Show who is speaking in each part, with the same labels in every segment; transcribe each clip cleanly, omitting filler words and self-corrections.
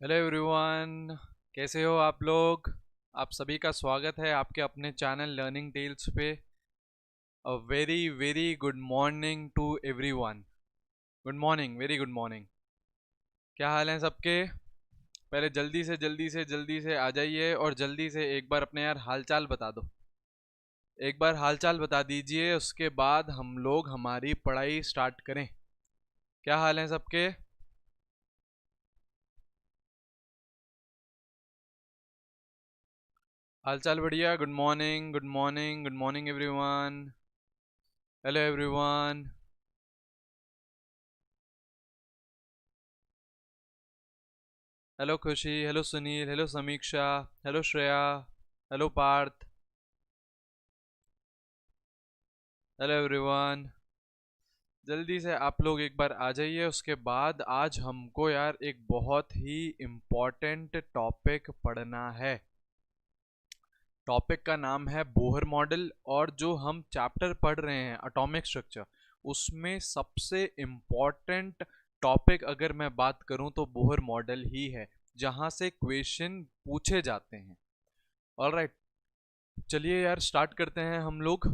Speaker 1: Hello everyone, कैसे हो आप लोग। आप सभी का स्वागत है आपके अपने चैनल लर्निंग टेल्स पे। A very very good morning to everyone. Good morning, very good morning. क्या हाल है सबके। पहले जल्दी से आ जाइए और जल्दी से एक बार अपने यार हालचाल बता दो। एक बार हालचाल बता दीजिए, उसके बाद हम लोग हमारी पढ़ाई स्टार्ट करें। क्या हाल है सबके। हालचाल बढ़िया। Good morning, good morning, good morning everyone. Hello everyone. Hello Khushi, hello Sunil, hello Samiksha, hello Shreya, hello Parth, hello everyone. जल्दी से आप लोग एक बार आ जाइए। उसके बाद आज हमको यार एक बहुत ही इम्पोर्टेंट टॉपिक पढ़ना है। टॉपिक का नाम है बोहर मॉडल, और जो हम चैप्टर पढ़ रहे हैं एटॉमिक स्ट्रक्चर, उसमें सबसे इम्पोर्टेंट टॉपिक अगर मैं बात करूं तो बोहर मॉडल ही है, जहां से क्वेश्चन पूछे जाते हैं। ऑलराइट, चलिए यार स्टार्ट करते हैं हम लोग।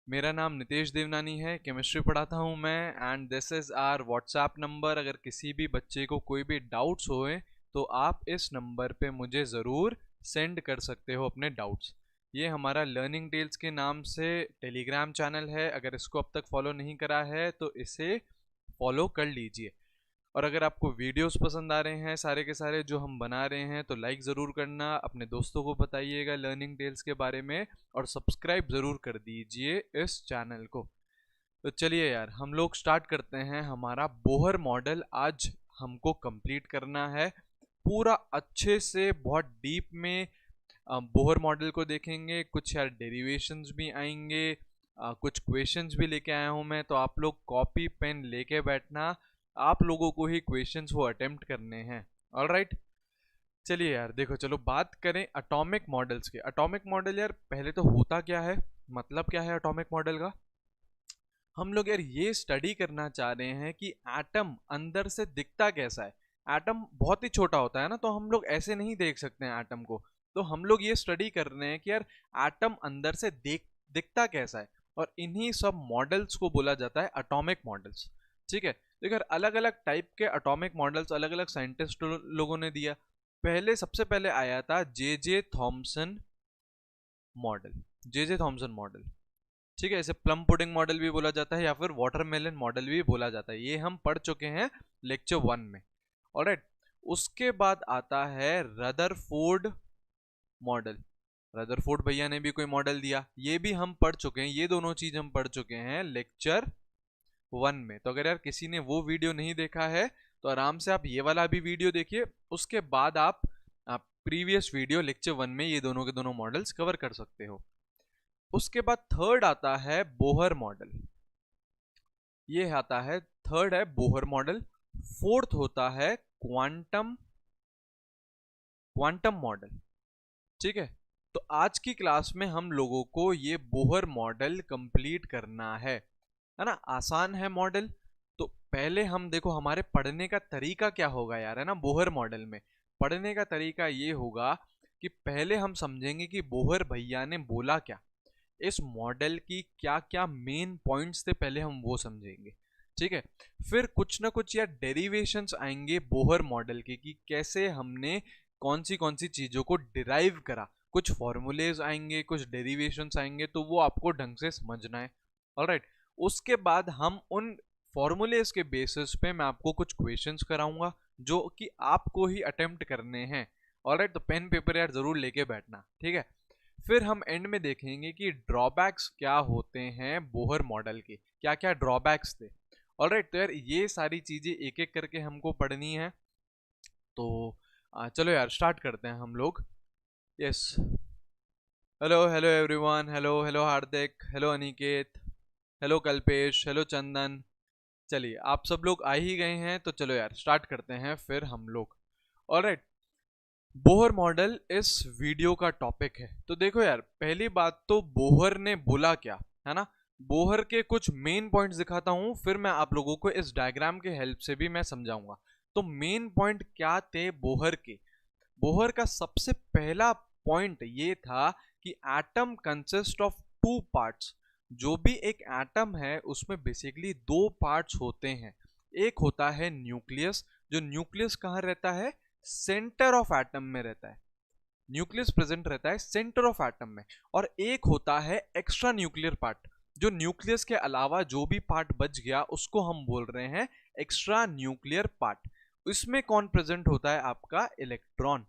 Speaker 1: मेरा नाम नितेश देवनानी है, केमिस्ट्री पढ़ाता हूँ मैं, and this is our WhatsApp number. अगर किसी भी बच्चे को कोई भी डाउट्स होए तो आप इस नंबर पे मुझे ज़रूर सेंड कर सकते हो अपने डाउट्स। ये हमारा लर्निंग टेल्स के नाम से टेलीग्राम चैनल है। अगर इसको अब तक फॉलो नहीं करा है तो इसे फॉलो कर लीजिए। और अगर आपको वीडियोस पसंद आ रहे हैं सारे के सारे जो हम बना रहे हैं तो लाइक ज़रूर करना, अपने दोस्तों को बताइएगा लर्निंग टेल्स के बारे में, और सब्सक्राइब ज़रूर कर दीजिए इस चैनल को। तो चलिए यार हम लोग स्टार्ट करते हैं। हमारा बोहर मॉडल आज हमको कंप्लीट करना है पूरा अच्छे से, बहुत डीप में। बोहर मॉडल को देखेंगे, कुछ यार डेरिवेशंस भी आएंगे, कुछ क्वेश्चंस भी लेके आया हूँ मैं, तो आप लोग कॉपी पेन लेके बैठना। आप लोगों को ही क्वेश्चंस वो अटेम्प्ट करने हैं। ऑलराइट, चलिए यार देखो, चलो बात करें एटॉमिक मॉडल्स के। एटॉमिक मॉडल यार पहले तो होता क्या है, मतलब क्या है एटॉमिक मॉडल का। हम लोग यार ये स्टडी करना चाह रहे हैं कि एटम अंदर से दिखता कैसा है। एटम बहुत ही छोटा होता है ना, तो हम लोग ऐसे नहीं देख सकते हैं एटम को। तो हम लोग ये स्टडी कर रहे हैं कि यार एटम अंदर से दिखता कैसा है, और इन्हीं सब मॉडल्स को बोला जाता है एटॉमिक मॉडल्स। ठीक है, तो यार अलग अलग टाइप के एटॉमिक मॉडल्स अलग अलग साइंटिस्ट लोगों ने दिया। पहले सबसे पहले आया था जे जे थॉमसन मॉडल। जे जे थॉमसन मॉडल, ठीक है, इसे प्लम पुडिंग मॉडल भी बोला जाता है या फिर वाटरमेलन मॉडल भी बोला जाता है। ये हम पढ़ चुके हैं लेक्चर 1 में। ऑलराइट, उसके बाद आता है रदरफोर्ड मॉडल। रदरफोर्ड भैया ने भी कोई मॉडल दिया, ये भी हम पढ़ चुके हैं। ये दोनों चीज हम पढ़ चुके हैं लेक्चर 1 में। तो अगर यार किसी ने वो वीडियो नहीं देखा है तो आराम से आप ये वाला भी वीडियो देखिए, उसके बाद आप प्रीवियस वीडियो लेक्चर 1 में ये दोनों के दोनों मॉडल्स कवर कर सकते हो। उसके बाद थर्ड आता है बोहर मॉडल। ये आता है, थर्ड है बोहर मॉडल। फोर्थ होता है क्वांटम क्वांटम मॉडल। ठीक है, तो आज की क्लास में हम लोगों को ये बोहर मॉडल कंप्लीट करना है ना। आसान है मॉडल। तो पहले हम देखो हमारे पढ़ने का तरीका क्या होगा यार, है ना। बोहर मॉडल में पढ़ने का तरीका ये होगा कि पहले हम समझेंगे कि बोहर भैया ने बोला क्या, इस मॉडल की क्या क्या मेन पॉइंट्स थे, पहले हम वो समझेंगे। ठीक है, फिर कुछ ना कुछ या डेरिवेशंस आएंगे बोहर मॉडल के, कि कैसे हमने कौन सी चीज़ों को डिराइव करा। कुछ फॉर्मूलेज आएंगे, कुछ डेरिवेशंस आएंगे, तो वो आपको ढंग से समझना है। ऑलराइट, उसके बाद हम उन फॉर्मूलेज के बेसिस पे मैं आपको कुछ क्वेश्चंस कराऊंगा जो कि आपको ही अटेम्प्ट करने हैं। ऑलराइट, तो पेन पेपर यार जरूर लेके बैठना, ठीक है। फिर हम एंड में देखेंगे कि ड्रॉबैक्स क्या होते हैं बोहर मॉडल के, क्या क्या ड्रॉबैक्स थे। ऑलराइट, तो यार ये सारी चीजें एक एक करके हमको पढ़नी है। तो चलो यार स्टार्ट करते हैं हम लोग। Yes, hello hello everyone, hello hello Hardik, hello Aniket, hello Kalpesh, hello Chandan. चलिए आप सब लोग आ ही गए हैं, तो चलो यार स्टार्ट करते हैं फिर हम लोग। ऑलराइट, बोहर मॉडल इस वीडियो का टॉपिक है। तो देखो यार, पहली बात तो बोहर ने बोला क्या, है ना। बोहर के कुछ मेन पॉइंट्स दिखाता हूं, फिर मैं आप लोगों को इस डायग्राम के हेल्प से भी मैं समझाऊंगा। तो मेन पॉइंट क्या थे बोहर के? बोहर का सबसे पहला पॉइंट ये था कि atom consist of two parts. जो भी एक एटम है उसमें बेसिकली दो पार्ट्स होते हैं। एक होता है न्यूक्लियस, जो न्यूक्लियस कहाँ रहता है? सेंटर ऑफ एटम में रहता है। न्यूक्लियस प्रेजेंट रहता है सेंटर ऑफ एटम में। और एक होता है एक्स्ट्रा न्यूक्लियर पार्ट, जो न्यूक्लियस के अलावा जो भी पार्ट बच गया उसको हम बोल रहे हैं एक्स्ट्रा न्यूक्लियर पार्ट। इसमें कौन प्रेजेंट होता है? आपका इलेक्ट्रॉन।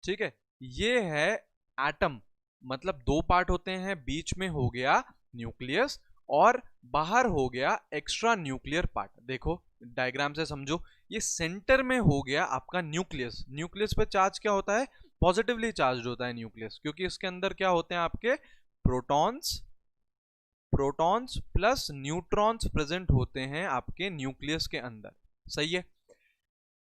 Speaker 1: ठीक है, ये है एटम। मतलब दो पार्ट होते हैं, बीच में हो गया न्यूक्लियस और बाहर हो गया एक्स्ट्रा न्यूक्लियर पार्ट। देखो डायग्राम से समझो, ये सेंटर में हो गया आपका न्यूक्लियस। न्यूक्लियस पे चार्ज क्या होता है? पॉजिटिवली चार्ज होता है न्यूक्लियस, क्योंकि इसके अंदर क्या होते हैं आपके protons, protons plus neutrons present होते हैं आपके न्यूक्लियस के अंदर। सही है।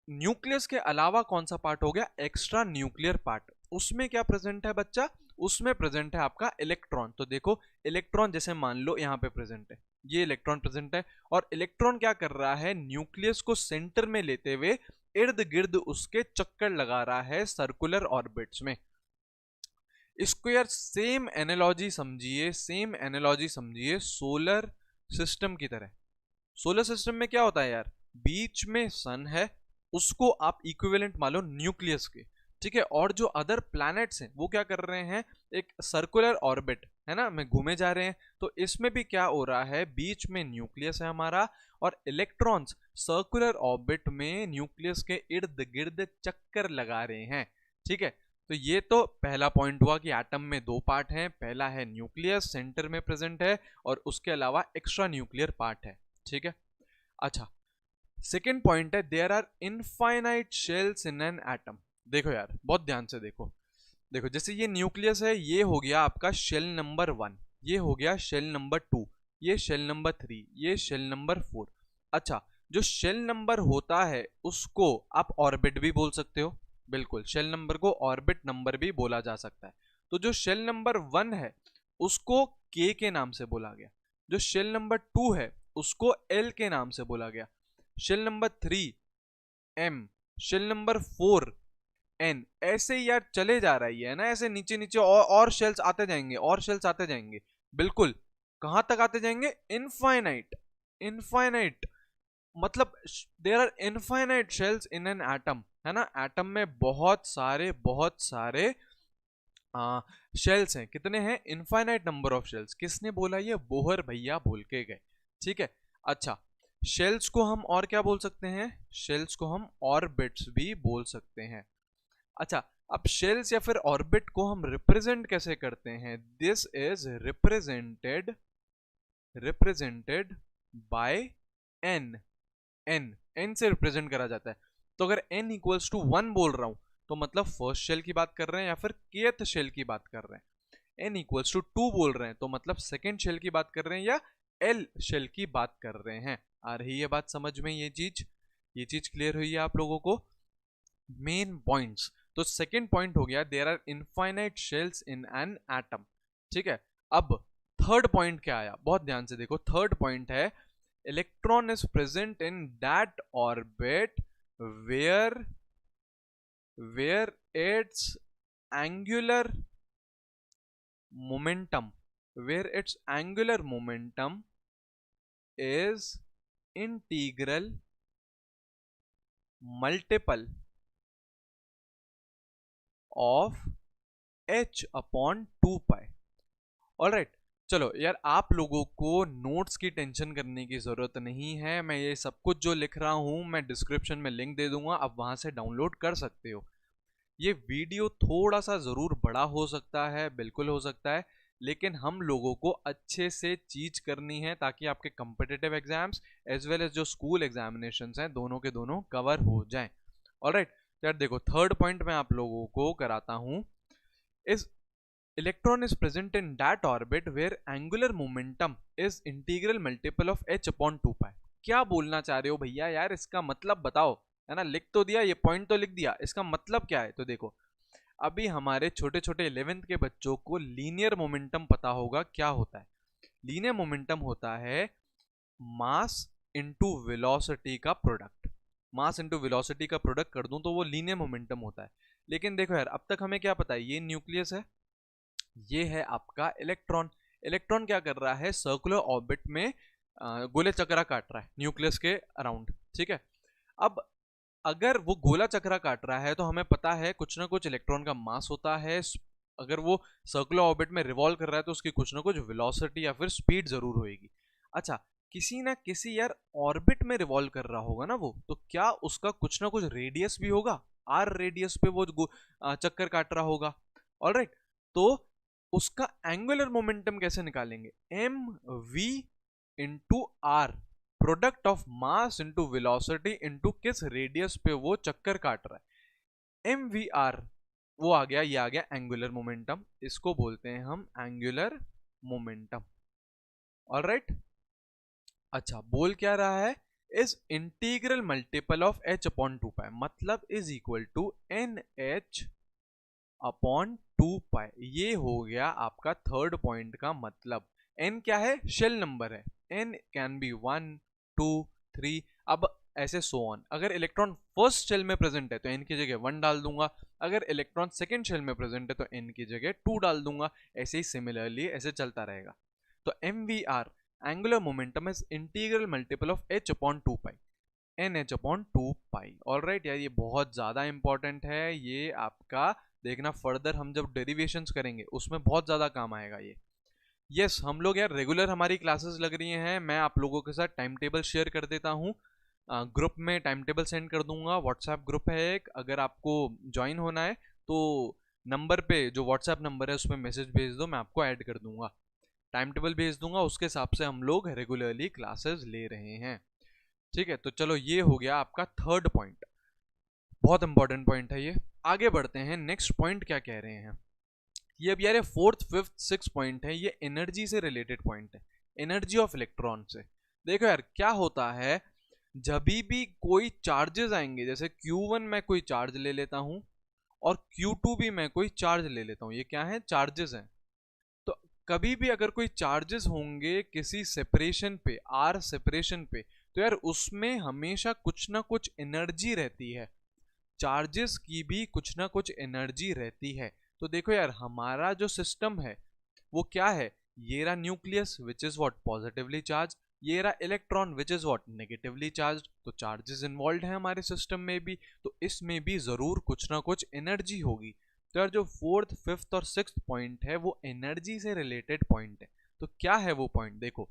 Speaker 1: न्यूक्लियस के अलावा कौन सा पार्ट हो गया? Extra nuclear part. उसमें क्या प्रेजेंट है बच्चा? उसमें प्रेजेंट है आपका इलेक्ट्रॉन। तो देखो इलेक्ट्रॉन जैसे मान लो यहाँ पे प्रेजेंट है, ये इलेक्ट्रॉन प्रेजेंट है, और इलेक्ट्रॉन क्या कर रहा है? न्यूक्लियस को सेंटर में लेते हुए इर्द गिर्द उसके चक्कर लगा रहा है सर्कुलर ऑर्बिट्स में। इसको यार सेम एनालॉजी समझिए, सेम एनालॉजी समझिए सोलर सिस्टम की तरह। सोलर सिस्टम में क्या होता है यार? बीच में सन है, उसको आप इक्विवेलेंट मान लो न्यूक्लियस के। ठीक है, और जो अदर प्लैनेट्स हैं वो क्या कर रहे हैं? एक सर्कुलर ऑर्बिट है ना, में घूमे जा रहे हैं। तो इसमें भी क्या हो रहा है? बीच में न्यूक्लियस है हमारा, और इलेक्ट्रॉन्स सर्कुलर ऑर्बिट में न्यूक्लियस के इर्द गिर्द चक्कर लगा रहे हैं। ठीक है, तो ये तो पहला पॉइंट हुआ कि एटम में दो पार्ट हैं। पहला है न्यूक्लियस सेंटर में प्रेजेंट है, और उसके अलावा एक्स्ट्रा न्यूक्लियर पार्ट है। ठीक है, अच्छा सेकेंड पॉइंट है there are infinite shells in an atom. देखो यार बहुत ध्यान से देखो, देखो जैसे ये न्यूक्लियस है, ये हो गया आपका शेल नंबर 1, ये हो गया शेल नंबर 2, ये शेल नंबर 3, ये शेल नंबर 4। अच्छा, जो शेल नंबर होता है उसको आप ऑर्बिट भी बोल सकते हो। बिल्कुल, शेल नंबर को ऑर्बिट नंबर भी बोला जा सकता है। तो जो शेल नंबर 1 है उसको के नाम से बोला गया, जो शेल नंबर 2 है उसको एल के नाम से बोला गया, shell number 3 M, shell number 4 N. ऐसे ही यार चले जा रही है ना, ऐसे नीचे नीचे और शेल्स आते जाएंगे, और शेल्स आते जाएंगे। बिल्कुल, कहां तक आते जाएंगे? इनफाइनाइट। इनफाइनाइट मतलब there are infinite shells in an atom, है ना। एटम में बहुत सारे शेल्स हैं। कितने हैं? Infinite number of shells. किसने बोला? ये बोहर भैया बोल के गए। ठीक है, अच्छा शेल्स को हम और क्या बोल सकते हैं? शेल्स को हम ऑर्बिट्स भी बोल सकते हैं। अच्छा, अब शेल्स या फिर ऑर्बिट को हम रिप्रेजेंट कैसे करते हैं? This is represented by N. N से रिप्रेजेंट करा जाता है। तो अगर n इक्वल्स टू 1 बोल रहा हूं तो मतलब फर्स्ट शेल की बात कर रहे हैं या फिर केथ शेल की बात कर रहे हैं। n इक्वल्स टू 2 बोल रहे हैं तो मतलब सेकेंड शेल की बात कर रहे हैं या एल शेल की बात कर रहे हैं। आ रही है बात समझ में? ये चीज क्लियर हुई है आप लोगों को? Main points. तो सेकेंड पॉइंट हो गया there are infinite shells in an atom. ठीक है, अब थर्ड पॉइंट क्या आया? बहुत ध्यान से देखो, थर्ड पॉइंट है electron is present in that orbit where its angular momentum is integral multiple of h upon 2 pi। Alright, चलो यार आप लोगों को नोट्स की टेंशन करने की जरूरत नहीं है। मैं ये सब कुछ जो लिख रहा हूं मैं डिस्क्रिप्शन में लिंक दे दूंगा, आप वहां से डाउनलोड कर सकते हो। ये वीडियो थोड़ा सा ज़रूर बड़ा हो सकता है, बिल्कुल हो सकता है, लेकिन हम लोगों को अच्छे से चीज करनी है ताकि आपके competitive exams as well as जो स्कूल एग्जामिनेशंस हैं दोनों के दोनों कवर हो जाएं। ऑलराइट, यार देखो थर्ड पॉइंट मैं आप लोगों को कराता हूं। इस electron is present in that orbit where angular momentum is integral multiple of h upon 2 pi. क्या बोलना चाह रहे हो भैया? यार इसका मतलब बताओ, है ना। लिख तो दिया, ये पॉइंट तो लिख दिया, इसका मतलब क्या है? तो देखो अभी हमारे छोटे छोटे 11th के बच्चों को लीनियर मोमेंटम पता होगा। क्या होता है लीनियर मोमेंटम? होता है मास इनटू वेलोसिटी का प्रोडक्ट। मास इंटू वेलोसिटी का प्रोडक्ट कर दूं तो वो लीनियर मोमेंटम होता है। लेकिन देखो यार, अब तक हमें क्या पता है, ये न्यूक्लियस है, ये है आपका इलेक्ट्रॉन। इलेक्ट्रॉन क्या कर रहा है, सर्कुलर ऑर्बिट में गोले चक्रा काट रहा है न्यूक्लियस के अराउंड, ठीक है। अब अगर वो गोला चक्रा काट रहा है तो हमें पता है कुछ ना कुछ इलेक्ट्रॉन का मास होता है। अगर वो सर्कुलर ऑर्बिट में रिवॉल्व कर रहा है तो उसकी कुछ ना कुछ वेलोसिटी या फिर स्पीड जरूर होगी। अच्छा, किसी ना किसी यार ऑर्बिट में रिवॉल्व कर रहा होगा ना वो, तो क्या उसका कुछ ना कुछ रेडियस भी होगा, आर रेडियस पे वो चक्कर काट रहा होगा। ऑलराइट, तो उसका एंगुलर मोमेंटम कैसे निकालेंगे, M V into R, product of mass into velocity into किस रेडियस पे वो चक्कर काट रहा है, एम वी आर वो आ गया, ये आ गया एंगुलर मोमेंटम, इसको बोलते हैं हम एंगुलर मोमेंटम। ऑलराइट, अच्छा बोल क्या रहा है, is integral multiple of H upon two pi, मतलब is equal to N H upon two pi. ये हो गया आपका थर्ड पॉइंट का मतलब। एन क्या है, शेल नंबर है, एन कैन बी 1 2 3, अब ऐसे सो ऑन। अगर इलेक्ट्रॉन फर्स्ट शेल में प्रेजेंट है तो एन की जगह 1 डाल दूंगा, अगर इलेक्ट्रॉन सेकेंड शेल में प्रेजेंट है तो एन की जगह 2 डाल दूंगा, ऐसे ही सिमिलरली ऐसे चलता रहेगा। तो M we R angular momentum is integral multiple of H upon two pi, N H upon two pi. Alright यार, ये बहुत ज्यादा इंपॉर्टेंट है, ये आपका देखना फर्दर हम जब डेरिवेशंस करेंगे उसमें बहुत ज़्यादा काम आएगा ये। यस, हम लोग यार रेगुलर हमारी क्लासेस लग रही हैं, मैं आप लोगों के साथ टाइम टेबल शेयर कर देता हूँ, ग्रुप में टाइम टेबल सेंड कर दूंगा, व्हाट्सएप ग्रुप है एक, अगर आपको ज्वाइन होना है तो नंबर पे, जो व्हाट्सएप नंबर है उस पर मैसेज भेज दो, मैं आपको ऐड कर दूंगा, टाइम टेबल भेज दूंगा, उसके हिसाब से हम लोग रेगुलरली क्लासेस ले रहे हैं। ठीक है, तो चलो ये हो गया आपका थर्ड पॉइंट, बहुत इंपॉर्टेंट पॉइंट है ये। आगे बढ़ते हैं, नेक्स्ट पॉइंट क्या कह रहे हैं, ये अब यार फोर्थ फिफ्थ सिक्स पॉइंट है, ये एनर्जी से रिलेटेड पॉइंट है, एनर्जी ऑफ इलेक्ट्रॉन से। देखो यार क्या होता है, जब भी कोई चार्जेस आएंगे, जैसे Q1 में कोई चार्ज ले लेता हूं और Q2 भी मैं कोई चार्ज ले लेता हूं, ये क्या है, चार्जेस हैं। तो कभी भी अगर कोई चार्जेस होंगे किसी सेपरेशन पे, आर सेपरेशन पे, तो यार उसमें हमेशा कुछ ना कुछ एनर्जी रहती है, चार्जेस की भी कुछ ना कुछ एनर्जी रहती है। तो देखो यार, हमारा जो सिस्टम है वो क्या है, ये रहा nucleus which is what positively charge, ये रहा electron which is what negatively charge, तो चार्जेस इन्वॉल्व है हमारे सिस्टम में भी, तो इसमें भी जरूर कुछ ना कुछ एनर्जी होगी। तो यार जो फोर्थ फिफ्थ और सिक्स्थ पॉइंट है वो एनर्जी से रिलेटेड पॉइंट है। तो क्या है वो पॉइंट, देखो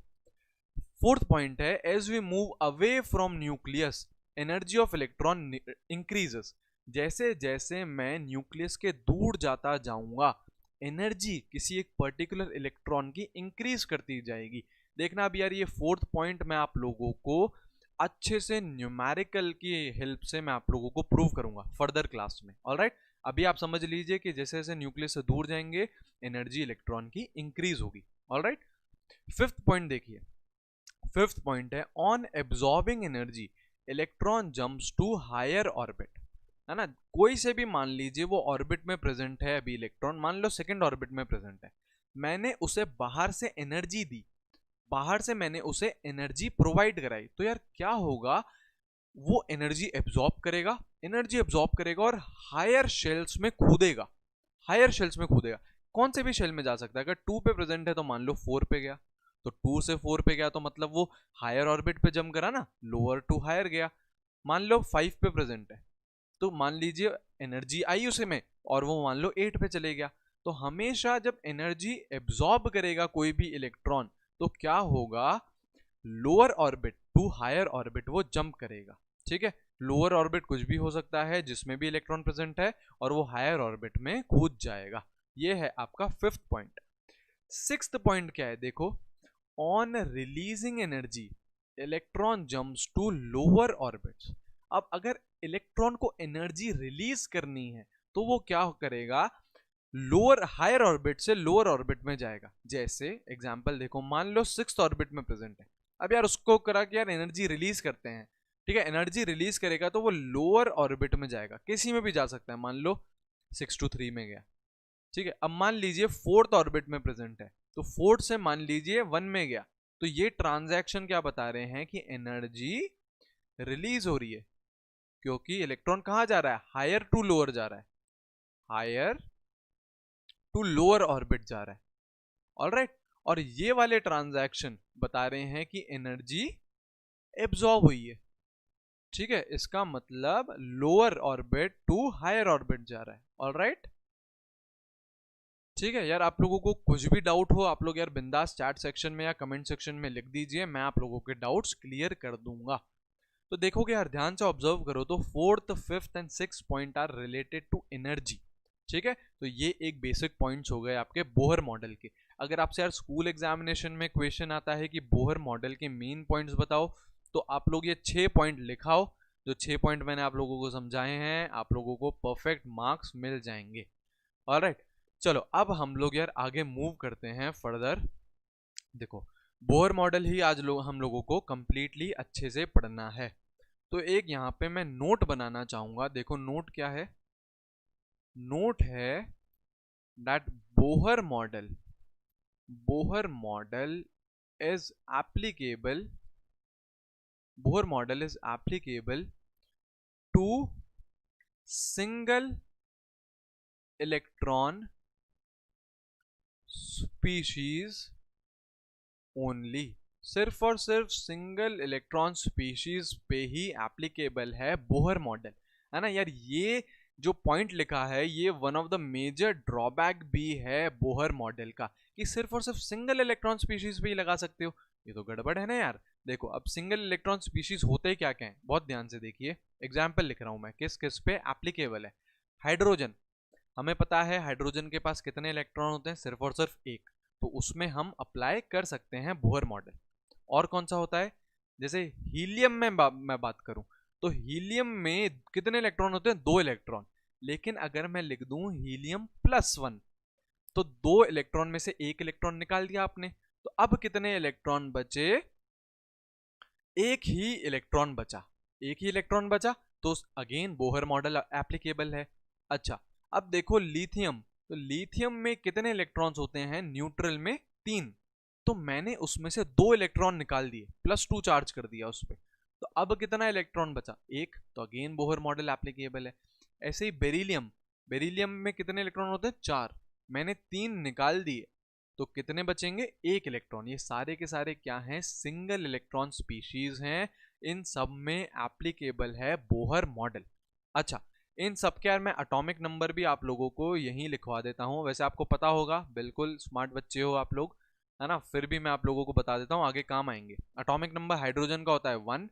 Speaker 1: फोर्थ पॉइंट है, as we move away from nucleus energy of electron increases, जैसे जैसे मैं न्यूक्लियस के दूर जाता जाऊंगा एनर्जी किसी एक पर्टिकुलर इलेक्ट्रॉन की इंक्रीज करती जाएगी। देखना अब यार, ये फोर्थ पॉइंट मैं आप लोगों को अच्छे से न्यूमेरिकल की हेल्प से मैं आप लोगों को प्रूव करूंगा फर्दर क्लास में। ऑलराइट, अभी आप समझ लीजिए कि जैसे जैसे न्यूक्लियस से दूर जाएंगे एनर्जी इलेक्ट्रॉन की इंक्रीज होगी। ऑलराइट, फिफ्थ पॉइंट देखिए, फिफ्थ पॉइंट है, on absorbing energy electron jumps to higher orbit, है ना। कोई से भी मान लीजिए वो ऑर्बिट में प्रेजेंट है, अभी इलेक्ट्रॉन मान लो सेकंड ऑर्बिट में प्रेजेंट है, मैंने उसे बाहर से एनर्जी दी, बाहर से मैंने उसे एनर्जी प्रोवाइड कराई, तो यार क्या होगा, वो एनर्जी एब्जॉर्ब करेगा, एनर्जी एब्जॉर्ब करेगा और हायर शेल्स में कूदेगा, हायर शेल्स में कूदेगा, कौन से भी शेल में जा सकता है। अगर 2 पे प्रेजेंट है तो मान लो 4 पे गया, तो 2 से 4 पे गया तो मतलब वो हायर ऑर्बिट पे जंप करा ना, लोअर टू हायर गया। मान लो 5 पे प्रेजेंट है तो मान लीजिए एनर्जी आई उसे में और वो मान लो 8 पे चले गया। तो हमेशा जब एनर्जी एब्जॉर्ब करेगा कोई भी इलेक्ट्रॉन तो क्या होगा, lower orbit to higher orbit वो जंप करेगा। ठीक है, लोअर ऑर्बिट कुछ भी हो सकता है जिसमें भी इलेक्ट्रॉन प्रेजेंट है और वो हायर ऑर्बिट में कूद जाएगा। ये है आपका फिफ्थ पॉइंट। सिक्स्थ पॉइंट क्या है, देखो, on releasing energy electron jumps to lower orbits. अब अगर इलेक्ट्रॉन को एनर्जी रिलीज करनी है तो वो क्या करेगा, लोअर हायर ऑर्बिट से लोअर ऑर्बिट में जाएगा। जैसे एग्जांपल देखो, मान लो सिक्स्थ ऑर्बिट में प्रेजेंट है, अब यार उसको करा कि यार एनर्जी रिलीज करते हैं, ठीक है, एनर्जी रिलीज करेगा तो वो लोअर ऑर्बिट में जाएगा, किसी में भी जा सकता है, मान लो 6 to 3 में गया। ठीक है, अब मान लीजिए फोर्थ ऑर्बिट में प्रेजेंट है तो फोर्थ से मान लीजिए 1 में गया, तो ये ट्रांजैक्शन क्या बता रहे हैं कि एनर्जी रिलीज हो रही है। क्योंकि इलेक्ट्रॉन कहाँ जा रहा है, हायर टू लोअर जा रहा है, हायर टू लोअर ऑर्बिट जा रहा है। ऑलराइट, और ये वाले ट्रांजैक्शन बता रहे हैं कि एनर्जी एब्जॉर्ब हुई है। ठीक है, इसका मतलब lower orbit to higher orbit जा रहा है। ऑलराइट, ठीक है यार, आप लोगों को कुछ भी डाउट हो आप लोग यार बिंदास चैट सेक्शन में या कमेंट सेक्शन में लिख दीजिए, मैं आप लोगों के डाउट्स क्लियर कर दूंगा। तो देखोगे यार, ध्यान से ऑब्जर्व करो तो fourth, fifth and six point are related to energy. ठीक है, तो ये एक बेसिक पॉइंट्स हो गए आपके बोहर मॉडल के। अगर आपसे यार स्कूल एग्जामिनेशन में क्वेश्चन आता है कि बोहर मॉडल के मेन पॉइंट्स बताओ, तो आप लोग ये 6 पॉइंट लिखाओ। जो 6 पॉइंट मैंने आप लोगों को समझाए हैं, आप लोगों को परफेक्ट मार्क्स मिल जाएंगे। ऑलराइट, चलो अब हम लोग यार आगे मूव करते हैं फर्दर। देखो, बोहर मॉडल ही आज हम लोगों को कंप्लीटली अच्छे से पढ़ना है। तो एक यहाँ पे मैं नोट बनाना चाहूंगा। देखो नोट क्या है, नोट है that Bohr model is applicable Bohr model is applicable to single electron species only। सिर्फ और सिर्फ सिंगल इलेक्ट्रॉन स्पीशीज पे ही एप्लीकेबल है बोहर मॉडल, है ना यार। ये जो पॉइंट लिखा है ये one of the major drawback भी है बोहर मॉडल का, कि सिर्फ और सिर्फ सिंगल इलेक्ट्रॉन स्पीशीज पे ही लगा सकते हो। ये तो गड़बड़ है ना यार। देखो अब सिंगल इलेक्ट्रॉन स्पीशीज होते क्या क्या है, बहुत ध्यान से देखिए। एग्जाम्पल लिख रहा हूं मैं, किस किस पे एप्लीकेबल है। हाइड्रोजन, हमें पता है हाइड्रोजन के पास कितने इलेक्ट्रॉन होते हैं, सिर्फ और सिर्फ एक, तो उसमें हम अप्लाई कर सकते हैं बोहर मॉडल। और कौन सा होता है, जैसे हीलियम में मैं बात करूं, तो हीलियम में कितने इलेक्ट्रॉन होते हैं, 2 इलेक्ट्रॉन। लेकिन अगर मैं लिख दूं हीलियम +1, तो 2 इलेक्ट्रॉन में से 1 इलेक्ट्रॉन निकाल दिया आपने, तो अब कितने इलेक्ट्रॉन बचे, एक ही इलेक्ट्रॉन बचा, एक ही इलेक्ट्रॉन बचा, तो अगेन बोहर मॉडल एप्लीकेबल है। अच्छा, अब देखो लिथियम, तो लिथियम में कितने इलेक्ट्रॉन्स होते हैं, न्यूट्रल में 3, तो मैंने उसमें से 2 इलेक्ट्रॉन निकाल दिए, +2 चार्ज कर दिया उस पर, तो अब कितना इलेक्ट्रॉन बचा, एक, तो अगेन बोहर मॉडल एप्लीकेबल है। ऐसे ही बेरिलियम, बेरिलियम में कितने इलेक्ट्रॉन होते हैं, 4, मैंने 3 निकाल दिए, तो कितने बचेंगे, 1 इलेक्ट्रॉन। ये सारे के सारे क्या हैं, सिंगल इलेक्ट्रॉन स्पीशीज हैं, इन सब में एप्लीकेबल है बोहर मॉडल। अच्छा, इन सब के यार मैं एटॉमिक नंबर भी आप लोगों को यहीं लिखवा देता हूँ, वैसे आपको पता होगा, बिल्कुल स्मार्ट बच्चे हो आप लोग, है ना, फिर भी मैं आप लोगों को बता देता हूँ, आगे काम आएंगे। एटॉमिक नंबर हाइड्रोजन का होता है 1,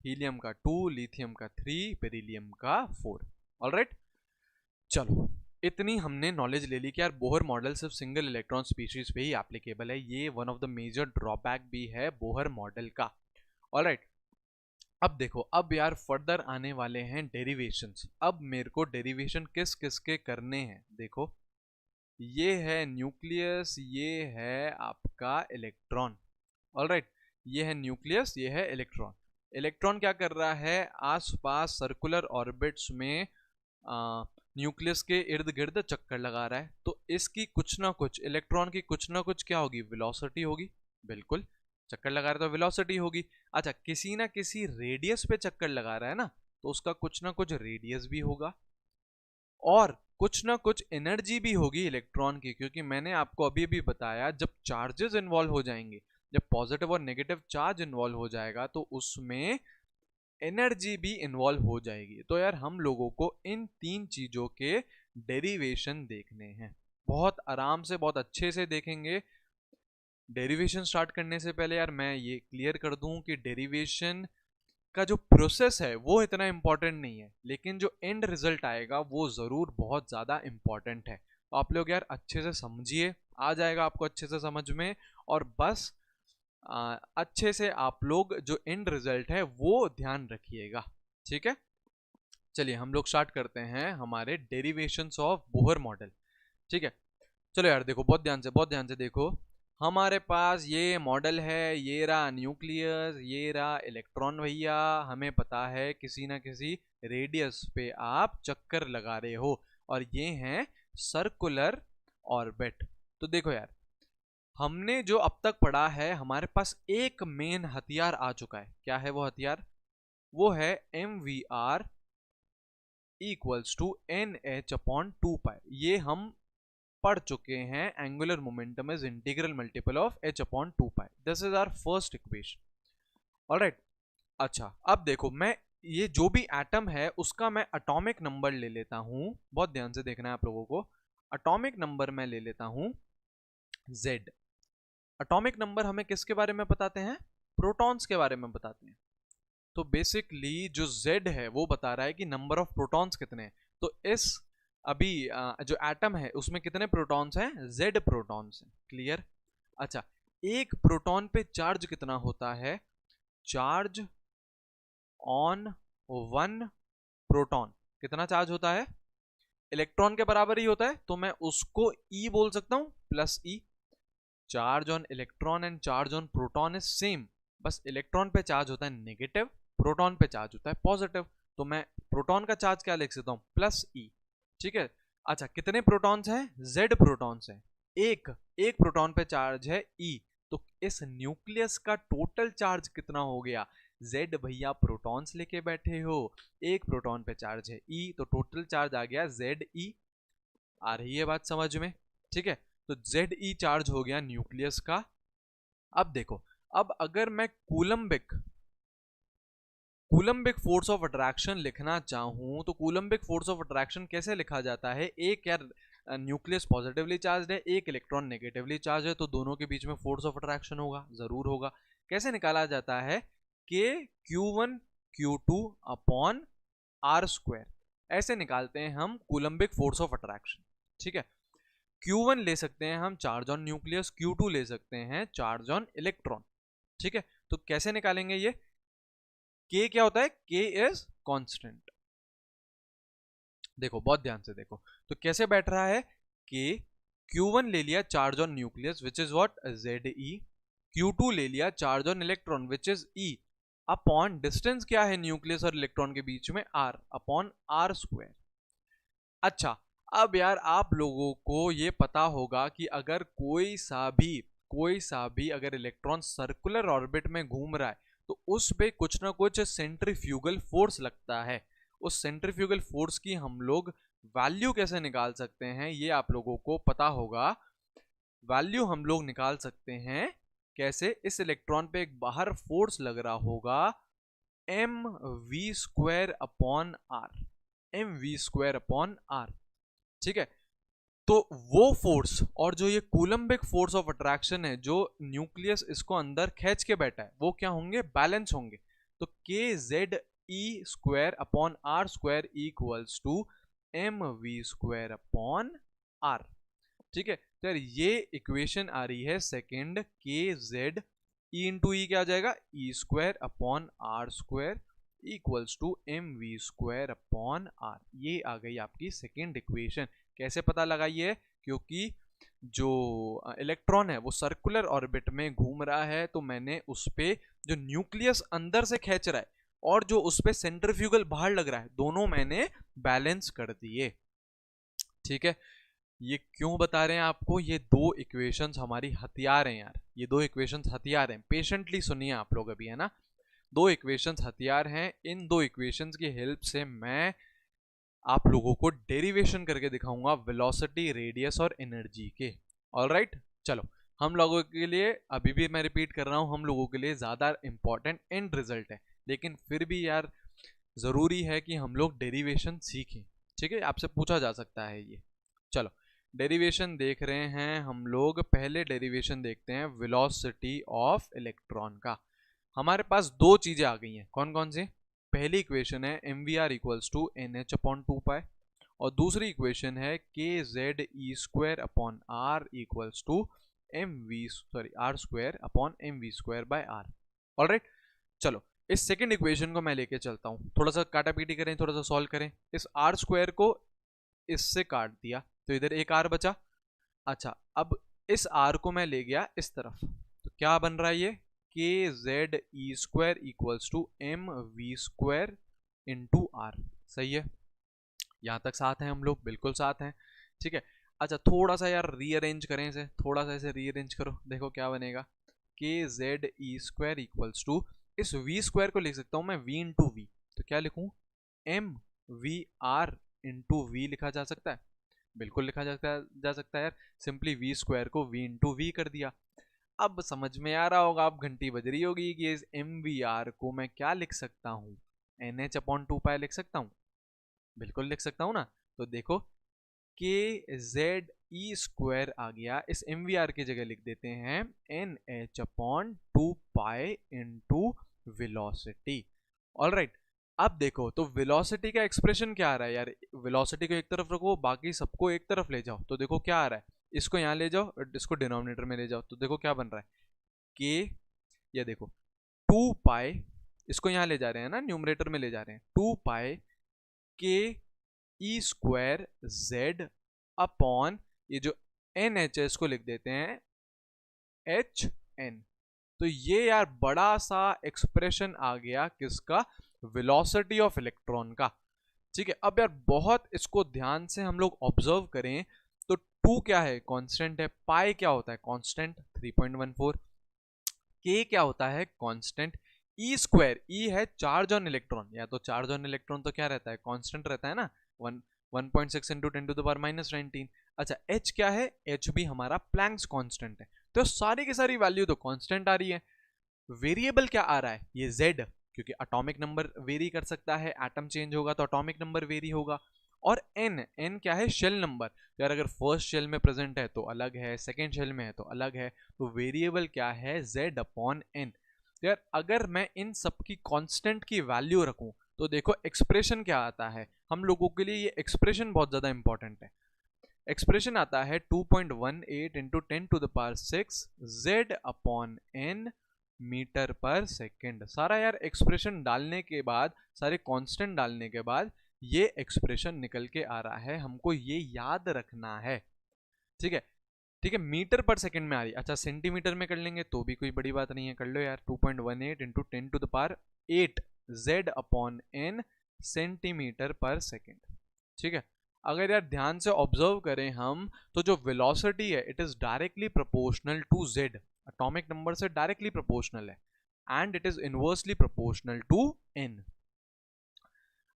Speaker 1: हीलियम का 2, लिथियम का 3, बेरिलियम का 4। ऑलराइट, चलो इतनी हमने नॉलेज ले ली कि यार बोहर मॉडल सिर्फ सिंगल इलेक्ट्रॉन स्पीशीज पे ही एप्लीकेबल है। ये one of the major drawback भी है बोहर मॉडल का। ऑलराइट, अब देखो, अब यार फर्दर आने वाले हैं डेरिवेशंस। अब मेरे को डेरिवेशन किस किस के करने हैं, देखो ये है न्यूक्लियस, ये है आपका इलेक्ट्रॉन। ऑलराइट, ये है न्यूक्लियस, ये है इलेक्ट्रॉन। इलेक्ट्रॉन क्या कर रहा है, आसपास सर्कुलर ऑर्बिट्स में न्यूक्लियस के इर्द गिर्द चक्कर लगा रहा है, तो इसकी कुछ ना कुछ, इलेक्ट्रॉन की कुछ ना कुछ क्या होगी, वेलोसिटी होगी। बिल्कुल, चक्कर लगा रहा है तो वेलोसिटी होगी। अच्छा, किसी ना किसी रेडियस पे चक्कर लगा रहा है ना, तो उसका कुछ ना कुछ रेडियस भी होगा, और कुछ ना कुछ एनर्जी भी होगी इलेक्ट्रॉन की, क्योंकि मैंने आपको अभी भी बताया जब चार्जेस इन्वॉल्व हो जाएंगे, जब पॉजिटिव और नेगेटिव चार्ज इन्वॉल्व हो जाएगा तो उसमें एनर्जी भी इन्वॉल्व हो जाएगी। तो यार हम लोगों को इन 3 चीजों के डेरिवेशन देखने हैं, बहुत आराम से, बहुत अच्छे से देखेंगे। डेरिवेशन स्टार्ट करने से पहले यार मैं ये क्लियर कर दूं कि डेरिवेशन का जो प्रोसेस है वो इतना इंपॉर्टेंट नहीं है, लेकिन जो एंड रिजल्ट आएगा वो ज़रूर बहुत ज़्यादा इंपॉर्टेंट है। तो आप लोग यार अच्छे से समझिए, आ जाएगा आपको अच्छे से समझ में, और बस अच्छे से आप लोग जो एंड रिजल्ट है वो ध्यान रखिएगा। ठीक है, चलिए हम लोग स्टार्ट करते हैं हमारे डेरिवेशंस ऑफ बोहर मॉडल। ठीक है, चलो यार देखो, बहुत ध्यान से, बहुत ध्यान से देखो। हमारे पास ये मॉडल है, ये रहा न्यूक्लियस, ये रहा इलेक्ट्रॉन भैया। हमें पता है किसी ना किसी रेडियस पे आप चक्कर लगा रहे हो, और ये हैं सर्कुलर ऑर्बिट। तो देखो यार, हमने जो अब तक पढ़ा है, हमारे पास एक मेन हथियार आ चुका है। क्या है वो हथियार, वो है MVR equals to N H upon 2 pi. ये हम पढ़ चुके हैं, angular momentum is integral multiple of H upon 2 pi. This is our first equation. Alright, अच्छा अब देखो, मैं ये जो भी एटम है उसका मैं एटॉमिक नंबर ले लेता हूं, बहुत ध्यान से देखना है आप लोगों को। एटॉमिक नंबर मैं ले लेता हूं Z। एटॉमिक नंबर हमें किसके बारे में बताते हैं? प्रोटॉन्स के बारे में बताते हैं। तो बेसिकली जो Z है वो बता रहा है कि नंबर ऑफ प्रोटॉन्स कितने हैं। तो इस अभी जो एटम है उसमें कितने प्रोटॉन्स हैं? Z प्रोटॉन्स हैं। क्लियर? अच्छा, एक प्रोटॉन पे चार्ज कितना होता है? चार्ज ऑन वन प्रोटॉन कितना चार्ज होता है? इलेक्ट्रॉन के बराबर ही होता है, तो मैं उसको E बोल सकता हूं, plus E। Charge on electron and charge on proton is same, बस इलेक्ट्रॉन पे चार्ज होता है नेगेटिव, प्रोटॉन पे चार्ज होता है पॉजिटिव। तो मैं प्रोटॉन का चार्ज क्या लिख सकता हूं? Plus E। ठीक है। अच्छा, कितने प्रोटॉन्स हैं? Z प्रोटॉन्स हैं। एक एक प्रोटॉन पे चार्ज है E। तो इस न्यूक्लियस का टोटल चार्ज कितना हो गया? Z भैया प्रोटॉन्स लेके बैठे हो, एक प्रोटॉन पे चार्ज है E, तो टोटल चार्ज आ गया ZE। आ रही है बात समझ में? ठीक है, तो ZE चार्ज हो गया न्यूक्लियस का। अब देखो, अब अगर मैं कूलम्बिक फोर्स ऑफ अट्रैक्शन लिखना चाहूं तो कूलम्बिक फोर्स ऑफ अट्रैक्शन कैसे लिखा जाता है? एक यार न्यूक्लियस पॉजिटिवली चार्ज है, एक इलेक्ट्रॉन नेगेटिवली चार्ज है, तो दोनों के बीच में फोर्स ऑफ अट्रैक्शन होगा, जरूर होगा। कैसे निकाला जाता है? के Q1 Q2 upon R square, ऐसे निकालते हैं हम कूलम्बिक फोर्स ऑफ अट्रैक्शन। ठीक है, Q1 ले सकते हैं हम चार्ज ऑन न्यूक्लियस, Q2 ले सकते हैं चार्ज ऑन इलेक्ट्रॉन। ठीक है, तो कैसे निकालेंगे ये? K क्या होता है? K is constant. देखो बहुत ध्यान से देखो, तो कैसे बैठ रहा है? K Q1 ले लिया charge on nucleus which is what? ZE। Q2 ले लिया charge on electron which is E, upon distance क्या है न्यूक्लियस और इलेक्ट्रॉन के बीच में? R, upon R square. अच्छा, अब यार आप लोगों को ये पता होगा कि अगर कोई सा भी अगर इलेक्ट्रॉन सर्कुलर ऑर्बिट में घूम रहा है तो उस पे कुछ ना कुछ सेंट्रीफ्यूगल फोर्स लगता है। उस सेंट्रीफ्यूगल फोर्स की हम लोग वैल्यू कैसे निकाल सकते हैं, ये आप लोगों को पता होगा। वैल्यू हम लोग निकाल सकते हैं कैसे? इस इलेक्ट्रॉन पे एक बाहर फोर्स लग रहा होगा, mv² upon are, mv² upon R. ठीक है, तो वो फोर्स और जो ये कूलम्बिक फोर्स ऑफ अट्रैक्शन है, जो न्यूक्लियस इसको अंदर खींच के बैठा है, वो क्या होंगे? बैलेंस होंगे। तो kZe² upon R square equals to mv² upon R. ठीक है, तो यार ये इक्वेशन आ रही है second, kZ E into E क्या आ जाएगा? E² upon R square equals to mv² upon R. ये आ गई आपकी सेकेंड इक्वेशन। कैसे पता लगाइए? क्योंकि जो इलेक्ट्रॉन है वो सर्कुलर ऑर्बिट में घूम रहा है, तो मैंने उस पे जो न्यूक्लियस अंदर से खींच रहा है और जो उस पे सेंट्रीफ्यूगल बाहर लग रहा है, दोनों मैंने बैलेंस कर दिए। ठीक है, ये क्यों बता रहे हैं आपको? ये दो इक्वेशंस हमारी हथियार हैं यार, ये दो इक्वेशंस हथियार हैं। पेशेंटली सुनिए आप लोग अभी, है ना। दो इक्वेशंस हथियार हैं, इन दो इक्वेशंस की हेल्प से मैं आप लोगों को डेरिवेशन करके दिखाऊंगा वेलोसिटी, रेडियस और एनर्जी के। ऑलराइट, चलो हम लोगों के लिए, अभी भी मैं रिपीट कर रहा हूं, हम लोगों के लिए ज़्यादा इंपॉर्टेंट एंड रिजल्ट है, लेकिन फिर भी यार ज़रूरी है कि हम लोग डेरिवेशन सीखें। ठीक है, आपसे पूछा जा सकता है ये। चलो डेरिवेशन देख रहे हैं हम लोग। पहले डेरिवेशन देखते हैं वेलोसिटी ऑफ इलेक्ट्रॉन का। हमारे पास दो चीज़ें आ गई हैं, कौन कौन सी? पहली इक्वेशन है mvr equals to NH upon 2 pi, और दूसरी इक्वेशन है kZe² upon are equals to R square upon mv² by R. Alright, चलो इस सेकंड इक्वेशन को मैं लेके चलता हूँ, थोड़ा सा काटा पीटी करें, थोड़ा सा सॉल्व करें। इस आर स्क्वायर को इससे काट दिया तो इधर एक आर बचा। अच्छा, अब इस आर को मैं ले गया इस तरफ, तो क्या बन रहा है ये? kZe² equals to mv² into are. सही है, यहाँ तक साथ हैं हम लोग, बिल्कुल साथ हैं। ठीक है, अच्छा थोड़ा सा यार रीअरेंज करें इसे, थोड़ा सा इसे रीअरेंज करो, देखो क्या बनेगा। kZe² इक्वल्स टू, इस v² को लिख सकता हूँ मैं v इंटू वी, तो क्या लिखूँ? m V R into V लिखा जा सकता है? बिल्कुल लिखा जा सकता है यार। सिंपली वी स्क्वायर को वी इंटू वी कर दिया। अब समझ में आ रहा होगा, अब घंटी बज रही होगी कि इस एम वी आर को मैं क्या लिख सकता हूँ, एन एच अपॉन 2 पाई लिख सकता हूँ? बिल्कुल लिख सकता हूँ ना। तो देखो के जेड ई स्क्वायर आ गया, इस एम वी आर की जगह लिख देते हैं N H upon 2 pi into velocity. All right, अब देखो तो वेलोसिटी का एक्सप्रेशन क्या आ रहा है यार? वेलोसिटी को एक तरफ रखो, बाकी सबको एक तरफ ले जाओ, तो देखो क्या आ रहा है, इसको यहाँ ले जाओ, इसको डिनोमिनेटर में ले जाओ, तो देखो क्या बन रहा है, के, या देखो 2 पाई, इसको यहाँ ले जा रहे हैं ना, न्यूमरेटर में ले जा रहे हैं, 2 pi k e square z upon ये जो एन एच है इसको लिख देते हैं एच एन। तो ये यार बड़ा सा एक्सप्रेशन आ गया किसका? वेलोसिटी ऑफ इलेक्ट्रॉन का। ठीक है, अब यार बहुत इसको ध्यान से हम लोग ऑब्जर्व करें तो 2 क्या है? कांस्टेंट है। पाई क्या होता है? कांस्टेंट 3.14। के क्या होता है? कांस्टेंट। ई स्क्वायर, ई है चार्ज ऑन इलेक्ट्रॉन, या तो चार्ज ऑन इलेक्ट्रॉन तो क्या रहता है? कांस्टेंट रहता है ना, 1.6 इंटू 10⁻⁻19। अच्छा, एच क्या है? एच भी हमारा प्लैंक्स कांस्टेंट है। तो सारी की सारी वैल्यू तो कांस्टेंट आ रही है। वेरिएबल क्या आ रहा है? ये जेड, क्योंकि एटॉमिक नंबर वेरी कर सकता है, एटम चेंज होगा तो एटॉमिक नंबर वेरी होगा। और एन, एन क्या है? Shell number. यार अगर फर्स्ट शेल में प्रेजेंट है तो अलग है, सेकेंड शेल में है तो अलग है। तो वेरिएबल क्या है? Z upon N. यार अगर मैं इन सब की कांस्टेंट की वैल्यू रखूं तो देखो एक्सप्रेशन क्या आता है हम लोगों के लिए। ये एक्सप्रेशन बहुत ज्यादा इंपॉर्टेंट है। एक्सप्रेशन आता है 2.18 into 10⁶ Z upon N metre पर सेकेंड। सारा यार एक्सप्रेशन डालने के बाद, सारे कांस्टेंट डालने के बाद ये एक्सप्रेशन निकल के आ रहा है, हमको ये याद रखना है। ठीक है, ठीक है, मीटर पर सेकंड में आ रही है। अच्छा, सेंटीमीटर में कर लेंगे तो भी कोई बड़ी बात नहीं है, कर लो यार। 2.18 into 10⁸ Z upon N centimetre पर सेकेंड। ठीक है, अगर यार ध्यान से ऑब्जर्व करें हम तो जो वेलोसिटी है it is directly proportional to z, atomic number से डायरेक्टली प्रोपोर्शनल है, and it is inversely proportional to n.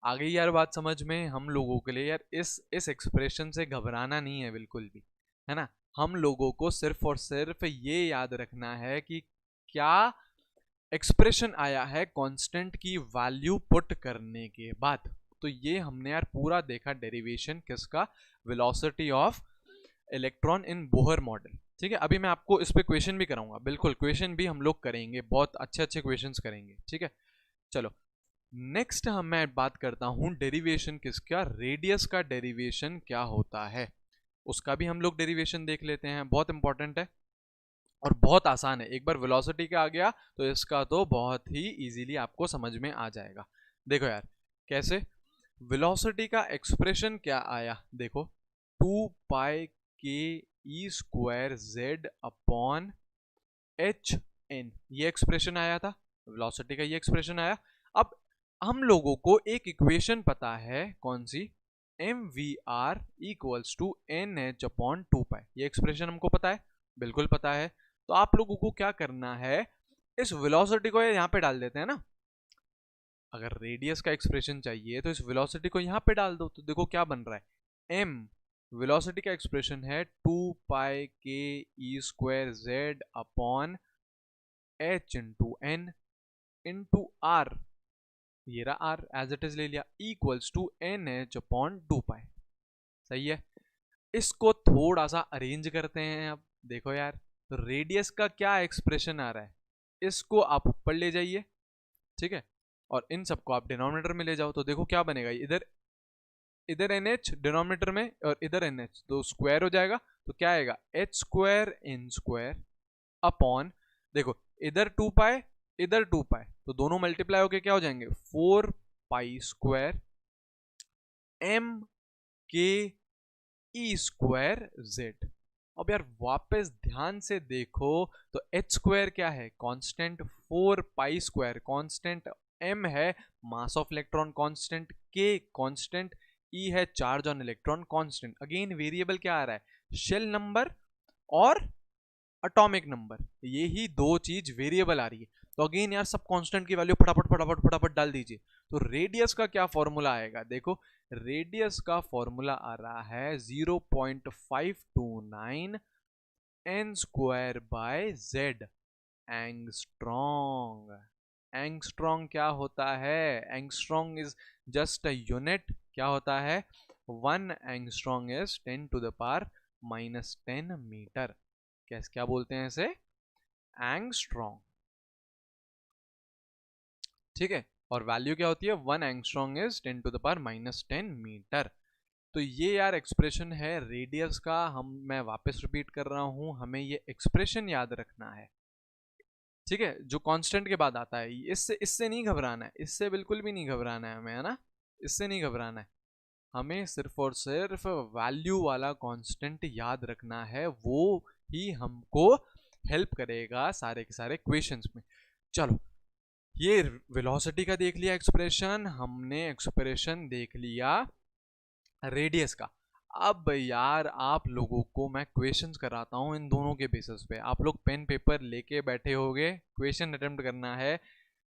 Speaker 1: आ गई यार बात समझ में हम लोगों के लिए? यार इस एक्सप्रेशन से घबराना नहीं है बिल्कुल भी, है ना। हम लोगों को सिर्फ और सिर्फ ये याद रखना है कि क्या एक्सप्रेशन आया है कांस्टेंट की वैल्यू पुट करने के बाद। तो ये हमने यार पूरा देखा डेरिवेशन किसका? Velocity of electron in Bohr model. ठीक है, अभी मैं आपको इस पे क्वेश्चन भी कराऊंगा, बिल्कुल क्वेश्चन भी हम लोग करेंगे, बहुत अच्छे अच्छे क्वेश्चंस करेंगे। ठीक है, चलो नेक्स्ट मैं बात करता हूं डेरिवेशन किसका? रेडियस का डेरिवेशन क्या होता है उसका भी हम लोग डेरिवेशन देख लेते हैं। बहुत इंपॉर्टेंट है और बहुत आसान है। एक बार वेलोसिटी का आ गया तो इसका तो बहुत ही इजीली आपको समझ में आ जाएगा। देखो यार कैसे, वेलोसिटी का एक्सप्रेशन क्या आया देखो, 2 pi k e square z upon h n, ये एक्सप्रेशन आया था वेलोसिटी का, ये एक्सप्रेशन आया। अब हम लोगों को एक इक्वेशन पता है, कौन सी? M we r equals to N H upon 2 pi, ये एक्सप्रेशन हमको पता है, बिल्कुल पता है। तो आप लोगों को क्या करना है, इस वेलोसिटी को यहाँ पे डाल देते हैं ना। अगर रेडियस का एक्सप्रेशन चाहिए तो इस वेलोसिटी को यहाँ पे डाल दो, तो देखो क्या बन रहा है। एम वेलोसिटी का एक्सप्रेशन है 2 pi k e square z upon h into n into r, ये रहा आर एज इट इज ले लिया, equals to N H upon 2 pi. सही है, इसको थोड़ा सा अरेंज करते हैं। अब देखो यार, तो रेडियस का क्या एक्सप्रेशन आ रहा है, इसको आप ऊपर ले जाइए। ठीक है, और इन सबको आप डिनोमिनेटर में ले जाओ, तो देखो क्या बनेगा, इधर इधर एन एच डिनोमिनेटर में और इधर एन एच, तो स्क्वायर हो जाएगा। तो क्या आएगा, H square N square upon, देखो इधर 2 पाई इधर 2 पाई, तो दोनों मल्टीप्लाई होके क्या हो जाएंगे, 4 पाई स्क्वायर एम के ई स्क्वायर जेड। अब यार वापस ध्यान से देखो तो एच स्क्वायर क्या है? Constant. 4 pi square constant, M है mass of electron constant, K constant, E है charge on electron constant. Again variable क्या आ रहा है, शेल नंबर और एटॉमिक नंबर, ये ही दो चीज वेरिएबल आ रही है। तो अगेन यार सब कांस्टेंट की वैल्यू फटाफट फटाफट फटाफट डाल दीजिए। तो रेडियस का क्या फॉर्मूला आएगा, देखो रेडियस का फॉर्मूला आ रहा है 0.529 n square by z angstrom. Angstrom क्या होता है, angstrom is just a unit, क्या होता है 1 angstrom is 10 to the power -10 metre. कैसे क्या बोलते हैं इसे, एंगस्ट्रॉन्ग, ठीक है। और वैल्यू क्या होती है 1 angstrom is 10 to the power -10 metre. तो ये यार एक्सप्रेशन है रेडियस का, मैं वापस रिपीट कर रहा हूं, हमें ये एक्सप्रेशन याद रखना है, ठीक है, जो कांस्टेंट के बाद आता है। इससे इससे नहीं घबराना है, इससे बिल्कुल भी नहीं घबराना है हमें, है ना, इससे नहीं घबराना है। हमें सिर्फ और सिर्फ वैल्यू वाला कांस्टेंट याद रखना है, वो ही हमको हेल्प करेगा सारे के सारे क्वेश्चंस में। चलो, ये वेलोसिटी का देख लिया एक्सप्रेशन, हमने एक्सप्रेशन देख लिया रेडियस का। अब यार आप लोगों को मैं क्वेश्चंस कराता हूं इन दोनों के बेसिस पे। आप लोग पेन पेपर लेके बैठे होगे, क्वेश्चन अटेम्प्ट करना है।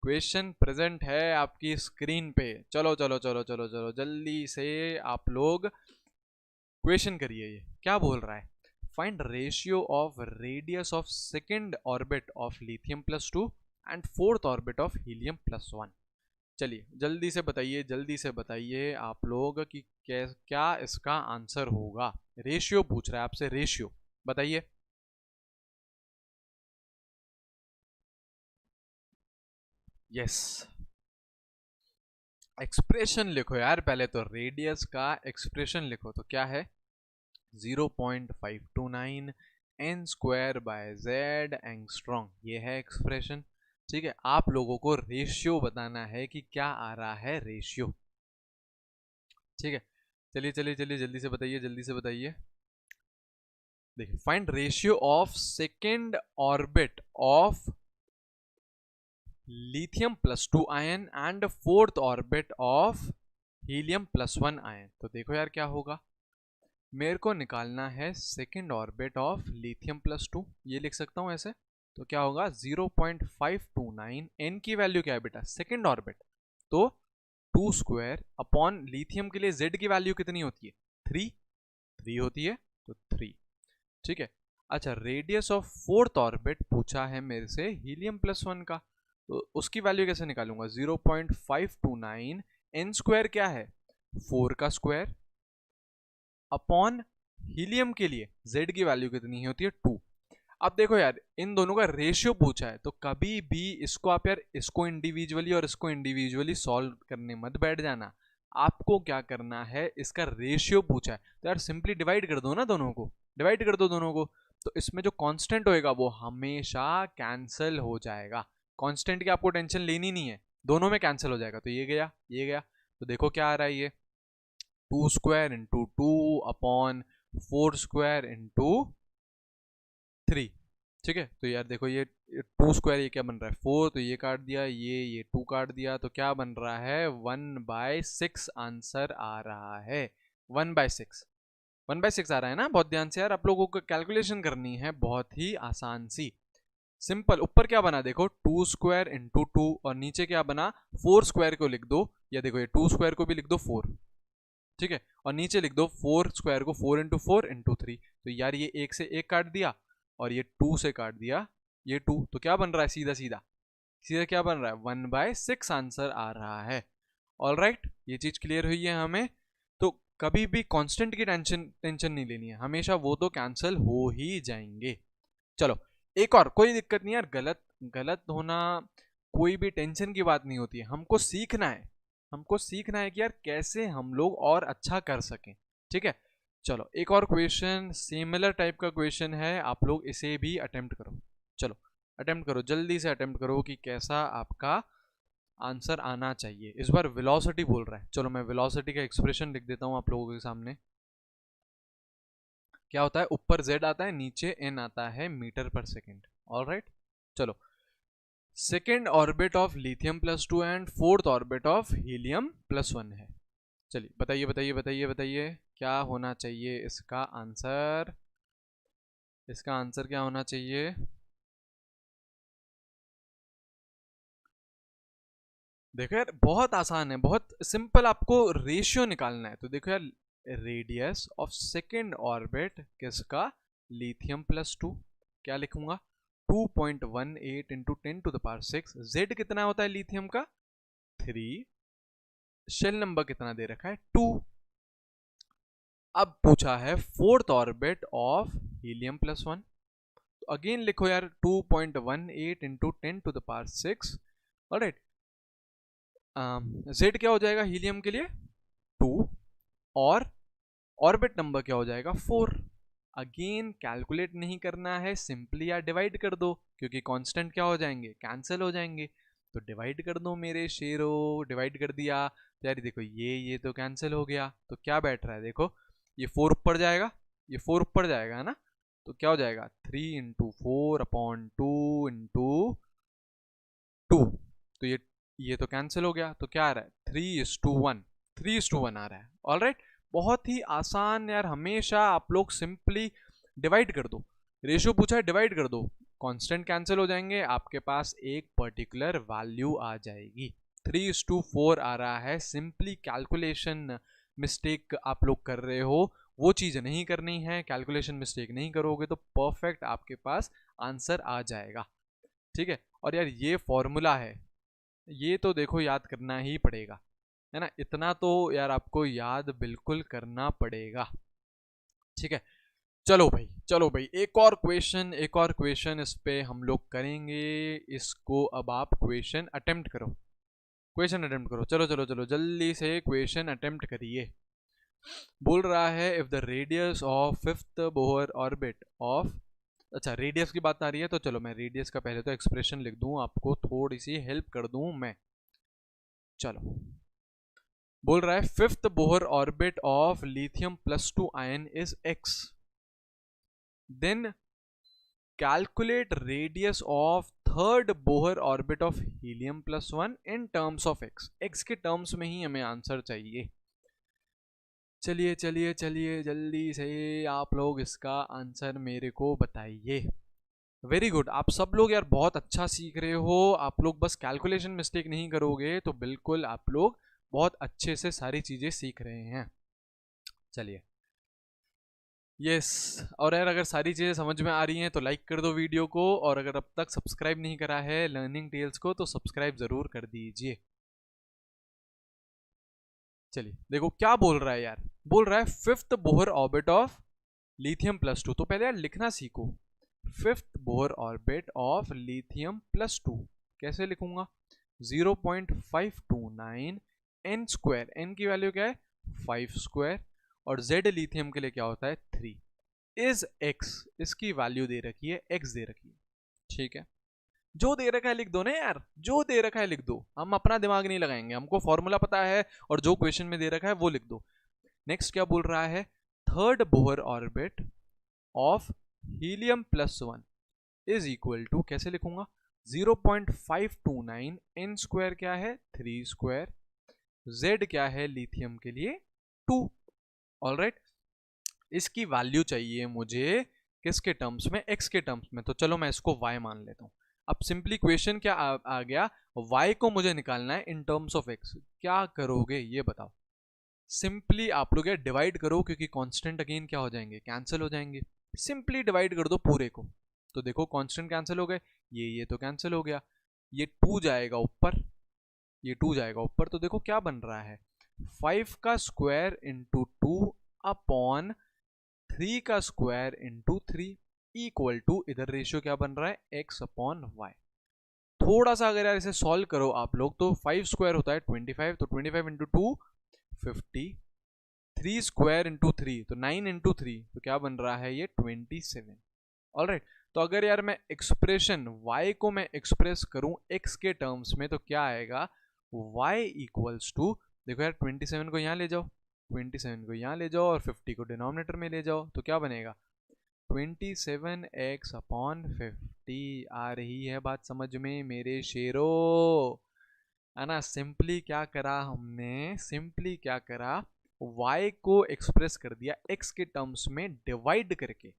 Speaker 1: क्वेश्चन प्रेजेंट है आपकी स्क्रीन पे, चलो चलो चलो चलो चलो जल्दी से आप लोग क्वेश्चन करिए। ये क्या बोल रहा है, find ratio of radius of second orbit of lithium +2 and fourth orbit of helium +1। चलिए जल्दी से बताइए, जल्दी से बताइए आप लोग कि क्या इसका आंसर होगा। रेशियो पूछ रहा है आपसे, रेशियो बताइए। यस, एक्सप्रेशन लिखो यार, पहले तो रेडियस का एक्सप्रेशन लिखो, तो क्या है 0.529 n square by z angstrom, ये है एक्सप्रेशन, ठीक है। आप लोगों को रेशियो बताना है कि क्या आ रहा है रेशियो, ठीक है। चलिए चलिए चलिए जल्दी से बताइए, जल्दी से बताइए। देखिए, find ratio of second orbit of lithium +2 ion and fourth orbit of helium +1 ion. तो देखो यार क्या होगा, मेरे को निकालना है सेकेंड ऑर्बिट ऑफ लिथियम +2, ये लिख सकता हूं ऐसे। तो क्या होगा 0.529, n की वैल्यू क्या है बेटा, सेकेंड ऑर्बिट, तो 2 स्क्वायर अपॉन लिथियम के लिए z की वैल्यू कितनी होती है 3, 3 होती है, तो 3, ठीक है। अच्छा, रेडियस ऑफ फोर्थ ऑर्बिट पूछा है मेरे से हीलियम +1 का, तो उसकी वैल्यू कैसे निकालूंगा 0.529 n स्क्वायर क्या है 4 का स्क्वायर अपॉन हीलियम के लिए z की वैल्यू कितनी होती है 2। अब देखो यार, इन दोनों का रेशियो पूछा है, तो कभी भी इसको आप यार इसको इंडिविजुअली और इसको इंडिविजुअली सॉल्व करने मत बैठ जाना। आपको क्या करना है, इसका रेशियो पूछा है तो यार सिंपली डिवाइड कर दो ना, दोनों को डिवाइड कर दो दोनों को। तो इसमें जो कांस्टेंट होएगा वो हमेशा कैंसिल हो जाएगा, कांस्टेंट की आपको टेंशन लेनी नहीं है, दोनों में कैंसिल हो जाएगा। तो ये गया, ये गया, तो देखो क्या आ रहा है, ये 2 square into 2 upon 4 square into 3, ठीक है। तो यार देखो, ये 2 स्क्वायर, ये क्या बन रहा है 4, तो ये काट दिया, ये 2 काट दिया, तो क्या बन रहा है 1/6 आंसर आ रहा है, 1/6, 1/6 आ रहा है ना। बहुत ध्यान से यार आप लोगों को कैलकुलेशन करनी है, बहुत ही आसान सी, सिंपल। ऊपर क्या बना देखो 2 स्क्वायर इंटू 2, और नीचे क्या बना 4 स्क्वायर को लिख दो, या देखो ये 2 स्क्वायर को भी लिख दो 4, ठीक है, और नीचे लिख दो 4 स्क्वायर को 4 इंटू 4 इंटू 3। तो यार ये एक से एक काट दिया, और ये 2 से काट दिया ये 2, तो क्या बन रहा है सीधा सीधा, सीधा क्या बन रहा है 1/6 आंसर आ रहा है। ऑल राइट, ये चीज क्लियर हुई है हमें। तो कभी भी कांस्टेंट की टेंशन टेंशन नहीं लेनी है, हमेशा वो तो कैंसिल हो ही जाएंगे। चलो, एक और, कोई दिक्कत नहीं यार, गलत गलत होना कोई भी टेंशन की बात नहीं होती है, हमको सीखना है, हमको सीखना है कि यार कैसे हम लोग और अच्छा कर सकें, ठीक है। चलो, एक और क्वेश्चन सिमिलर टाइप का क्वेश्चन है, आप लोग इसे भी अटेम्प्ट करो। चलो अटेम्प्ट करो, जल्दी से अटेम्प्ट करो कि कैसा आपका आंसर आना चाहिए। इस बार वेलोसिटी बोल रहा है, चलो मैं वेलोसिटी का एक्सप्रेशन लिख देता हूं आप लोगों के सामने। क्या होता है, ऊपर z आता है, नीचे n आता है मीटर पर सेकेंड। ऑल राइट, चलो, second orbit of lithium +2 and fourth orbit of helium +1 है। चलिए बताइए बताइए बताइए बताइए, क्या होना चाहिए इसका आंसर, इसका आंसर क्या होना चाहिए। देखो यार बहुत आसान है, बहुत सिंपल, आपको रेशियो निकालना है। तो देखो यार, रेडियस ऑफ सेकेंड ऑर्बिट किसका, लिथियम प्लस 2, क्या लिखूंगा 2.18 इंटू 10⁶। जेड कितना होता है लिथियम का 3, शेल नंबर कितना दे रखा है 2। अब पूछा है fourth orbit of helium plus 1, तो अगेन लिखो यार 2.18 इंटू 10⁶। ऑलराइट, जेड क्या हो जाएगा हीलियम के लिए 2, और ऑर्बिट नंबर क्या हो जाएगा 4। अगेन कैलकुलेट नहीं करना है, सिंपली यार डिवाइड कर दो, क्योंकि कांस्टेंट क्या हो जाएंगे, कैंसिल हो जाएंगे। तो डिवाइड कर दो मेरे शेरो, डिवाइड कर दिया। तो यार देखो ये तो कैंसिल हो गया, तो क्या बैठ रहा है देखो, ये 4 ऊपर जाएगा, ये 4 ऊपर जाएगा है ना, तो क्या हो जाएगा 3 इंटू 4/2 इंटू 2। तो ये तो कैंसिल हो गया, तो क्या आ रहा है 3:1, 3:1 आ रहा है। ऑल राइट, बहुत ही आसान यार, हमेशा आप लोग सिंपली डिवाइड कर दो। रेशियो पूछा है, डिवाइड कर दो, कांस्टेंट कैंसिल हो जाएंगे, आपके पास एक पर्टिकुलर वैल्यू आ जाएगी। 3:4 आ रहा है। सिंपली कैलकुलेशन मिस्टेक आप लोग कर रहे हो, वो चीज़ नहीं करनी है। कैलकुलेशन मिस्टेक नहीं करोगे तो परफेक्ट आपके पास आंसर आ जाएगा। ठीक है, और यार ये फॉर्मूला है, ये तो देखो याद करना ही पड़ेगा, है ना, इतना तो यार आपको याद बिल्कुल करना पड़ेगा। ठीक है, चलो भाई, चलो भाई, एक और क्वेश्चन इस पे हम लोग करेंगे। इसको अब आप क्वेश्चन अटेम्प्ट करो, क्वेश्चन अटेम्प्ट करो, चलो चलो चलो जल्दी से क्वेश्चन अटेम्प्ट करिए। बोल रहा है if the radius of fifth Bohr orbit of, अच्छा रेडियस की बात आ रही है, तो चलो मैं रेडियस का पहले तो एक्सप्रेशन लिख दूं, आपको थोड़ी सी हेल्प कर दूं मैं। चलो, बोल रहा है fifth Bohr orbit of lithium plus 2 ion is X, then calculate radius of third Bohr orbit of helium plus 1 in terms of X. X के टर्म्स में ही हमें आंसर चाहिए। चलिए चलिए चलिए जल्दी से आप लोग इसका आंसर मेरे को बताइए। वेरी गुड, आप सब लोग यार बहुत अच्छा सीख रहे हो। आप लोग बस कैलकुलेशन मिस्टेक नहीं करोगे तो बिल्कुल आप लोग बहुत अच्छे से सारी चीज़ें सीख रहे हैं। चलिए, यस, और यार अगर सारी चीज़ें समझ में आ रही हैं तो लाइक कर दो वीडियो को, और अगर अब तक सब्सक्राइब नहीं करा है लर्निंग टेल्स को तो सब्सक्राइब ज़रूर कर दीजिए। चलिए देखो क्या बोल रहा है यार, बोल रहा है fifth Bohr orbit of lithium plus 2। तो पहले यार लिखना सीखो, fifth Bohr orbit of lithium plus 2 कैसे लिखूंगा, 0.529 एन स्क्वायर, एन की वैल्यू क्या है 5 स्क्वायर, और जेड लिथियम के लिए क्या होता है 3, इज एक्स, इसकी वैल्यू दे रखी है, एक्स दे रखी है। ठीक है, जो दे रखा है लिख दो ना यार, जो दे रखा है लिख दो, हम अपना दिमाग नहीं लगाएंगे, हमको फॉर्मूला पता है और जो क्वेश्चन में दे रखा है वो लिख दो। नेक्स्ट क्या बोल रहा है, third Bohr orbit of helium plus 1 is equal to, कैसे लिखूंगा 0.529 एन स्क्वायर क्या है 3 स्क्वायर, जेड क्या है लिथियम के लिए 2। ऑलराइट, इसकी वैल्यू चाहिए मुझे किसके टर्म्स में, एक्स के टर्म्स में, तो चलो मैं इसको वाई मान लेता हूँ। अब सिंपली क्वेश्चन क्या आ गया, वाई को मुझे निकालना है इन टर्म्स ऑफ एक्स। क्या करोगे ये बताओ, सिंपली आप लोग डिवाइड करो, क्योंकि कांस्टेंट अगेन क्या हो जाएंगे, कैंसिल हो जाएंगे। सिंपली डिवाइड कर दो पूरे को, तो देखो कांस्टेंट कैंसिल हो गए, ये तो कैंसिल हो गया, ये 2 जाएगा ऊपर, ये 2 जाएगा ऊपर, तो देखो क्या बन रहा है 5 का स्क्वायर इंटू 2 अपॉन 3 का स्क्वायर इंटू 3 इक्वल टू, इधर रेशियो क्या बन रहा है x अपॉन वाई। थोड़ा सा अगर यार इसे सॉल्व करो आप लोग, तो 5 स्क्वायर होता है 25, तो 25 इंटू 2 50, 3 स्क्वायर इंटू 3 तो 9 इंटू 3, तो क्या बन रहा है ये 27। ऑलराइट, तो अगर यार मैं एक्सप्रेशन y को मैं एक्सप्रेस करूं x के टर्म्स में, तो क्या आएगा y इक्वल्स टू, देखो यार 27 को यहाँ ले जाओ, 27 को यहाँ ले जाओ और 50 को डिनोमिनेटर में ले जाओ, तो क्या बनेगा 27x अपॉन 50। आ रही है बात समझ में मेरे शेरो, है ना। सिंपली क्या करा हमने, सिंपली क्या करा, y को एक्सप्रेस कर दिया x के टर्म्स में डिवाइड करके।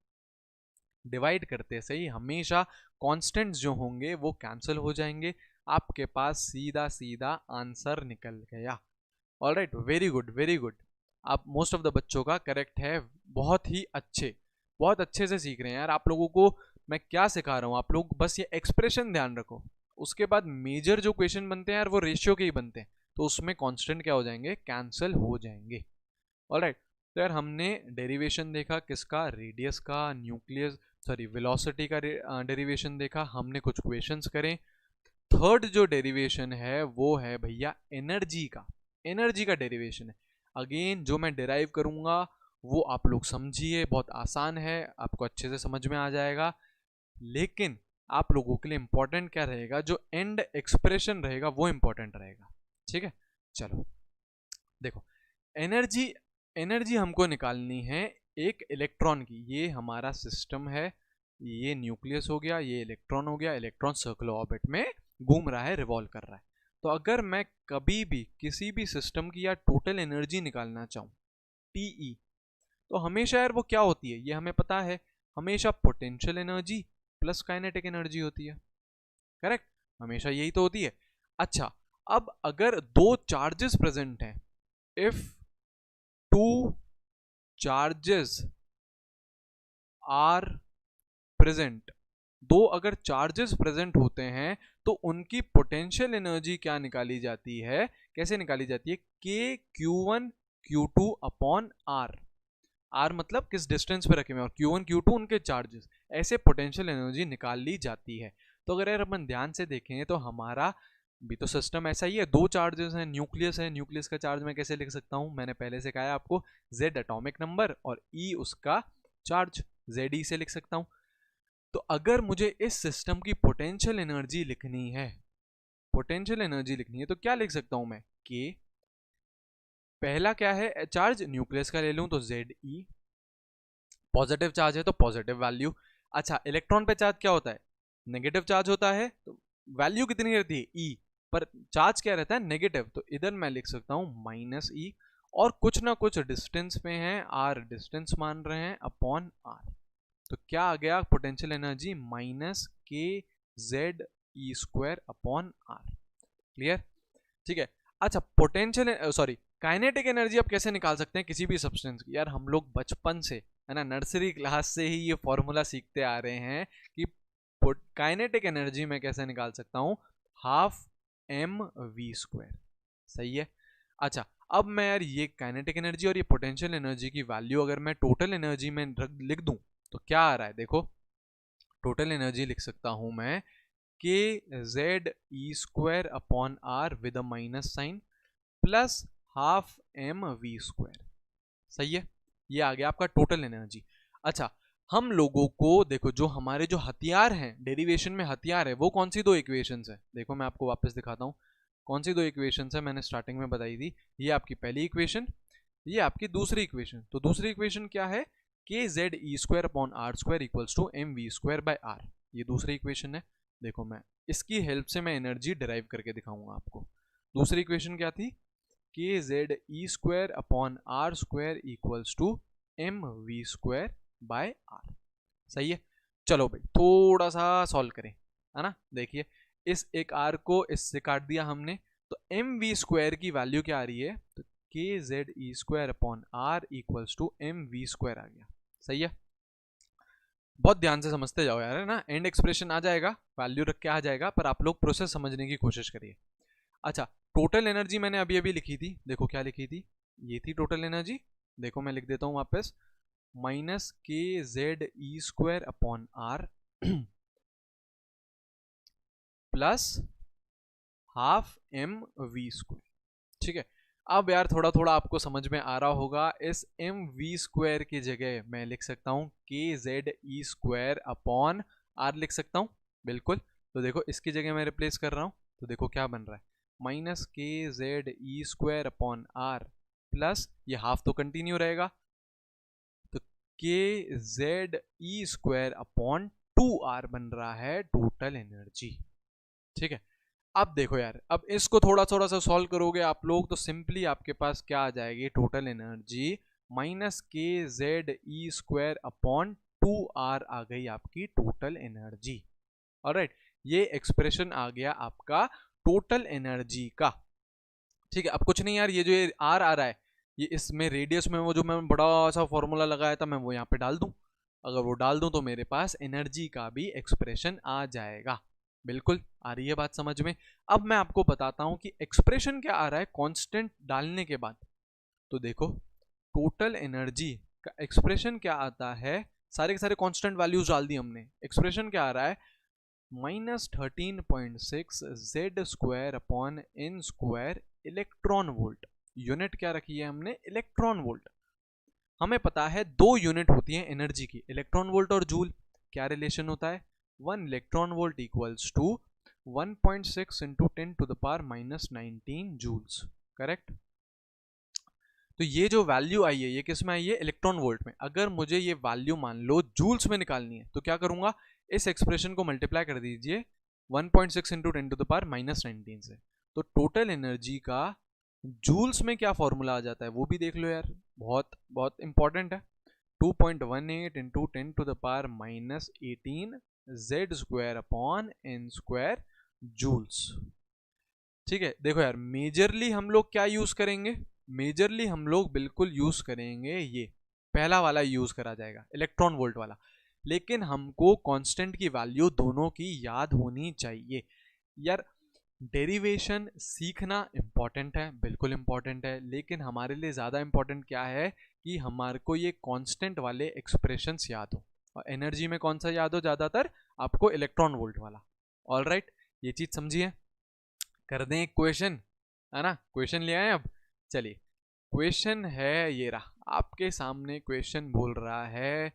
Speaker 1: डिवाइड करते सही हमेशा कांस्टेंट्स जो होंगे वो कैंसिल हो जाएंगे, आपके पास सीधा सीधा आंसर निकल गया। Alright, very good very good. आप मोस्ट ऑफ द बच्चों का करेक्ट है, बहुत अच्छे से सीख रहे हैं यार। आप लोगों को मैं क्या सिखा रहा हूँ, आप लोग बस ये एक्सप्रेशन ध्यान रखो। उसके बाद मेजर जो क्वेश्चन बनते हैं यार वो रेशियो के ही बनते हैं, तो उसमें कांस्टेंट क्या हो जाएंगे, कैंसिल हो जाएंगे। ऑलराइट, तो यार हमने डेरिवेशन देखा किसका, रेडियस का, न्यूक्लियस सॉरी वेलोसिटी का डेरिवेशन देखा, हमने कुछ क्वेश्चंस करें। थर्ड जो डेरिवेशन है वो है भैया एनर्जी का, एनर्जी का डेरिवेशन है। अगेन जो मैं डिराइव करूंगा वो आप लोग समझिए, बहुत आसान है, आपको अच्छे से समझ में आ जाएगा। लेकिन आप लोगों के लिए इंपॉर्टेंट क्या रहेगा, जो एंड एक्सप्रेशन रहेगा वो इंपॉर्टेंट रहेगा। ठीक है, चलो देखो, एनर्जी एनर्जी हमको निकालनी है एक इलेक्ट्रॉन की। ये हमारा सिस्टम है, ये न्यूक्लियस हो गया, ये इलेक्ट्रॉन हो गया, इलेक्ट्रॉन सर्कुलर ऑर्बिट में घूम रहा है, रिवॉल्व कर रहा है। तो अगर मैं कभी भी किसी भी सिस्टम की या टोटल एनर्जी निकालना चाहूँ टीई, तो हमेशा यार वो क्या होती है, ये हमें पता है, हमेशा potential energy plus kinetic energy होती है। करेक्ट, हमेशा यही तो होती है। अच्छा, अब अगर दो चार्जेस प्रेजेंट हैं, if two charges are present, दो अगर चार्जेस प्रेजेंट होते हैं तो उनकी पोटेंशियल एनर्जी क्या निकाली जाती है, कैसे निकाली जाती है, K Q one Q two upon R. R मतलब किस डिस्टेंस पे रखे हुए, और क्यू वन क्यू टू उनके चार्जेस, ऐसे पोटेंशियल एनर्जी निकाल ली जाती है। तो अगर यार अपन ध्यान से देखें तो हमारा भी तो सिस्टम ऐसा ही है, दो चार्जेस हैं, न्यूक्लियस है, न्यूक्लियस का चार्ज मैं कैसे लिख सकता हूं, मैंने पहले से कहा है आपको, जेड एटॉमिक नंबर और ई उसका चार्ज, जेड ई से लिख सकता हूं। तो अगर मुझे इस सिस्टम की पोटेंशियल एनर्जी लिखनी है, पोटेंशियल एनर्जी लिखनी है तो क्या लिख सकता हूं मैं, के, पहला क्या है चार्ज, न्यूक्लियस का ले लूं तो जेड ई, पॉजिटिव चार्ज है तो पॉजिटिव वैल्यू। अच्छा, इलेक्ट्रॉन पे चार्ज क्या होता है, नेगेटिव चार्ज होता है, तो वैल्यू कितनी रहती है ई, पर चार्ज क्या रहता है, नेगेटिव, तो इधर मैं लिख सकता हूं माइनस ई, और कुछ ना कुछ डिस्टेंस पे है, आर डिस्टेंस मान रहे हैं, अपॉन आर। तो क्या आ गया पोटेंशियल एनर्जी, माइनस के जेड ई स्क्वायर अपॉन आर। क्लियर, ठीक है। अच्छा, पोटेंशियल सॉरी काइनेटिक एनर्जी आप कैसे निकाल सकते हैं किसी भी सब्सटेंस की, यार हम लोग बचपन से है ना, नर्सरी क्लास से ही ये फॉर्मूला सीखते आ रहे हैं कि काइनेटिक एनर्जी मैं कैसे निकाल सकता हूं, हाफ एम वी स्क्वायर। सही है। अच्छा, अब मैं यार ये काइनेटिक एनर्जी और ये पोटेंशियल एनर्जी की वैल्यू अगर मैं टोटल एनर्जी में लिख दूं तो क्या आ रहा है, देखो टोटल एनर्जी लिख सकता हूं मैं K Z E square upon R with a minus sign plus half M we square. सही है, ये आ गया आपका टोटल एनर्जी। अच्छा, हम लोगों को देखो जो हमारे जो हथियार हैं डेरिवेशन में, हथियार है वो कौन सी दो इक्वेशंस है, देखो मैं आपको वापस दिखाता हूं कौन सी दो इक्वेशंस है, मैंने स्टार्टिंग में बताई थी। ये आपकी पहली इक्वेशन, ये आपकी दूसरी इक्वेशन। तो दूसरी इक्वेशन क्या है, K Z E square upon R square equals to M we square by R, ये दूसरी इक्वेशन है। देखो मैं इसकी हेल्प से मैं एनर्जी डिराइव करके दिखाऊंगा आपको। दूसरी इक्वेशन क्या थी, K Z E square upon R square equals to M we square by R. सही है, चलो भाई थोड़ा सा सॉल्व करें, है ना। देखिए इस एक आर को इससे काट दिया हमने, तो एम वी स्क्वायर की वैल्यू क्या आ रही है, तो के Z E square upon are equals to M we square आ गया। सही है, बहुत ध्यान से समझते जाओ यार, है ना, एंड एक्सप्रेशन आ जाएगा, वैल्यू रख के आ जाएगा, पर आप लोग प्रोसेस समझने की कोशिश करिए। अच्छा, टोटल एनर्जी मैंने अभी अभी लिखी थी, देखो क्या लिखी थी, ये थी टोटल एनर्जी। देखो मैं लिख देता हूं वापस, माइनस के Z E square upon R plus half M we square. ठीक है, अब यार थोड़ा थोड़ा आपको समझ में आ रहा होगा, इस एम वी स्क्वायर की जगह मैं लिख सकता हूं के जेड ई स्क्वायर अपॉन आर लिख सकता हूं, बिल्कुल। तो देखो इसकी जगह मैं रिप्लेस कर रहा हूं, तो देखो क्या बन रहा है, माइनस के जेड ई स्क्वायर अपॉन आर प्लस ये हाफ तो कंटिन्यू रहेगा, तो के जेड ई स्क्वायर अपॉन टू आर बन रहा है टोटल एनर्जी। ठीक है, अब देखो यार, अब इसको थोड़ा थोड़ा सा सॉल्व करोगे आप लोग तो सिंपली आपके पास क्या आ जाएगी, टोटल एनर्जी माइनस के जेड ई स्क्वायर अपॉन टू आर आ गई आपकी टोटल एनर्जी। ऑलराइट, ये एक्सप्रेशन आ गया आपका टोटल एनर्जी का। ठीक है, अब कुछ नहीं यार, ये जो ये आर आ रहा है, ये इसमें रेडियस में वो जो मैं बड़ा सा फॉर्मूला लगाया था मैं वो यहाँ पे डाल दूं। अगर वो डाल दूं तो मेरे पास एनर्जी का भी एक्सप्रेशन आ जाएगा। बिल्कुल आ रही है बात समझ में। अब मैं आपको बताता हूं कि एक्सप्रेशन क्या आ रहा है कांस्टेंट डालने के बाद। तो देखो, टोटल एनर्जी का एक्सप्रेशन क्या आता है, सारे के सारे कांस्टेंट वैल्यूज डाल दी हमने। एक्सप्रेशन क्या आ रहा है, -13.6 Z square upon N square electron volt. Unit क्या रखी है हमने, इलेक्ट्रॉन वोल्ट। हमें पता है दो यूनिट होती है एनर्जी की, इलेक्ट्रॉन वोल्ट और जूल। क्या रिलेशन होता है, 1 electron volt equals to 1.6 into 10⁻⁻19 joules. Correct. तो ये जो वैल्यू आई है ये किस में आई है, इलेक्ट्रॉन वोल्ट में। अगर मुझे ये वैल्यू मान लो जूल्स में निकालनी है तो क्या करूंगा, इस एक्सप्रेशन को मल्टीप्लाई कर दीजिए 1.6 इंटू 10⁻⁻19 से। तो टोटल एनर्जी का जूल्स में क्या फॉर्मूला आ जाता है वो भी देख लो यार, बहुत बहुत इंपॉर्टेंट है। 2.18 into 10⁻⁻18 Z square upon N square joules. ठीक है, देखो यार मेजरली हम लोग क्या यूज करेंगे, मेजरली हम लोग बिल्कुल यूज करेंगे ये पहला वाला यूज करा जाएगा, इलेक्ट्रॉन वोल्ट वाला। लेकिन हमको कांस्टेंट की वैल्यू दोनों की याद होनी चाहिए यार। डेरिवेशन सीखना इंपॉर्टेंट है, बिल्कुल इंपॉर्टेंट है, लेकिन हमारे लिए ज़्यादा इंपॉर्टेंट क्या है कि हमारे को ये कांस्टेंट वाले एक्सप्रेशंस याद हो। और एनर्जी में कौन सा याद हो ज़्यादातर, आपको इलेक्ट्रॉन वोल्ट वाला। ऑल राइट, ये चीज़ समझिए। कर दें एक क्वेश्चन, है ना, क्वेश्चन ले आए अब। चलिए क्वेश्चन है ये रहा आपके सामने। क्वेश्चन बोल रहा है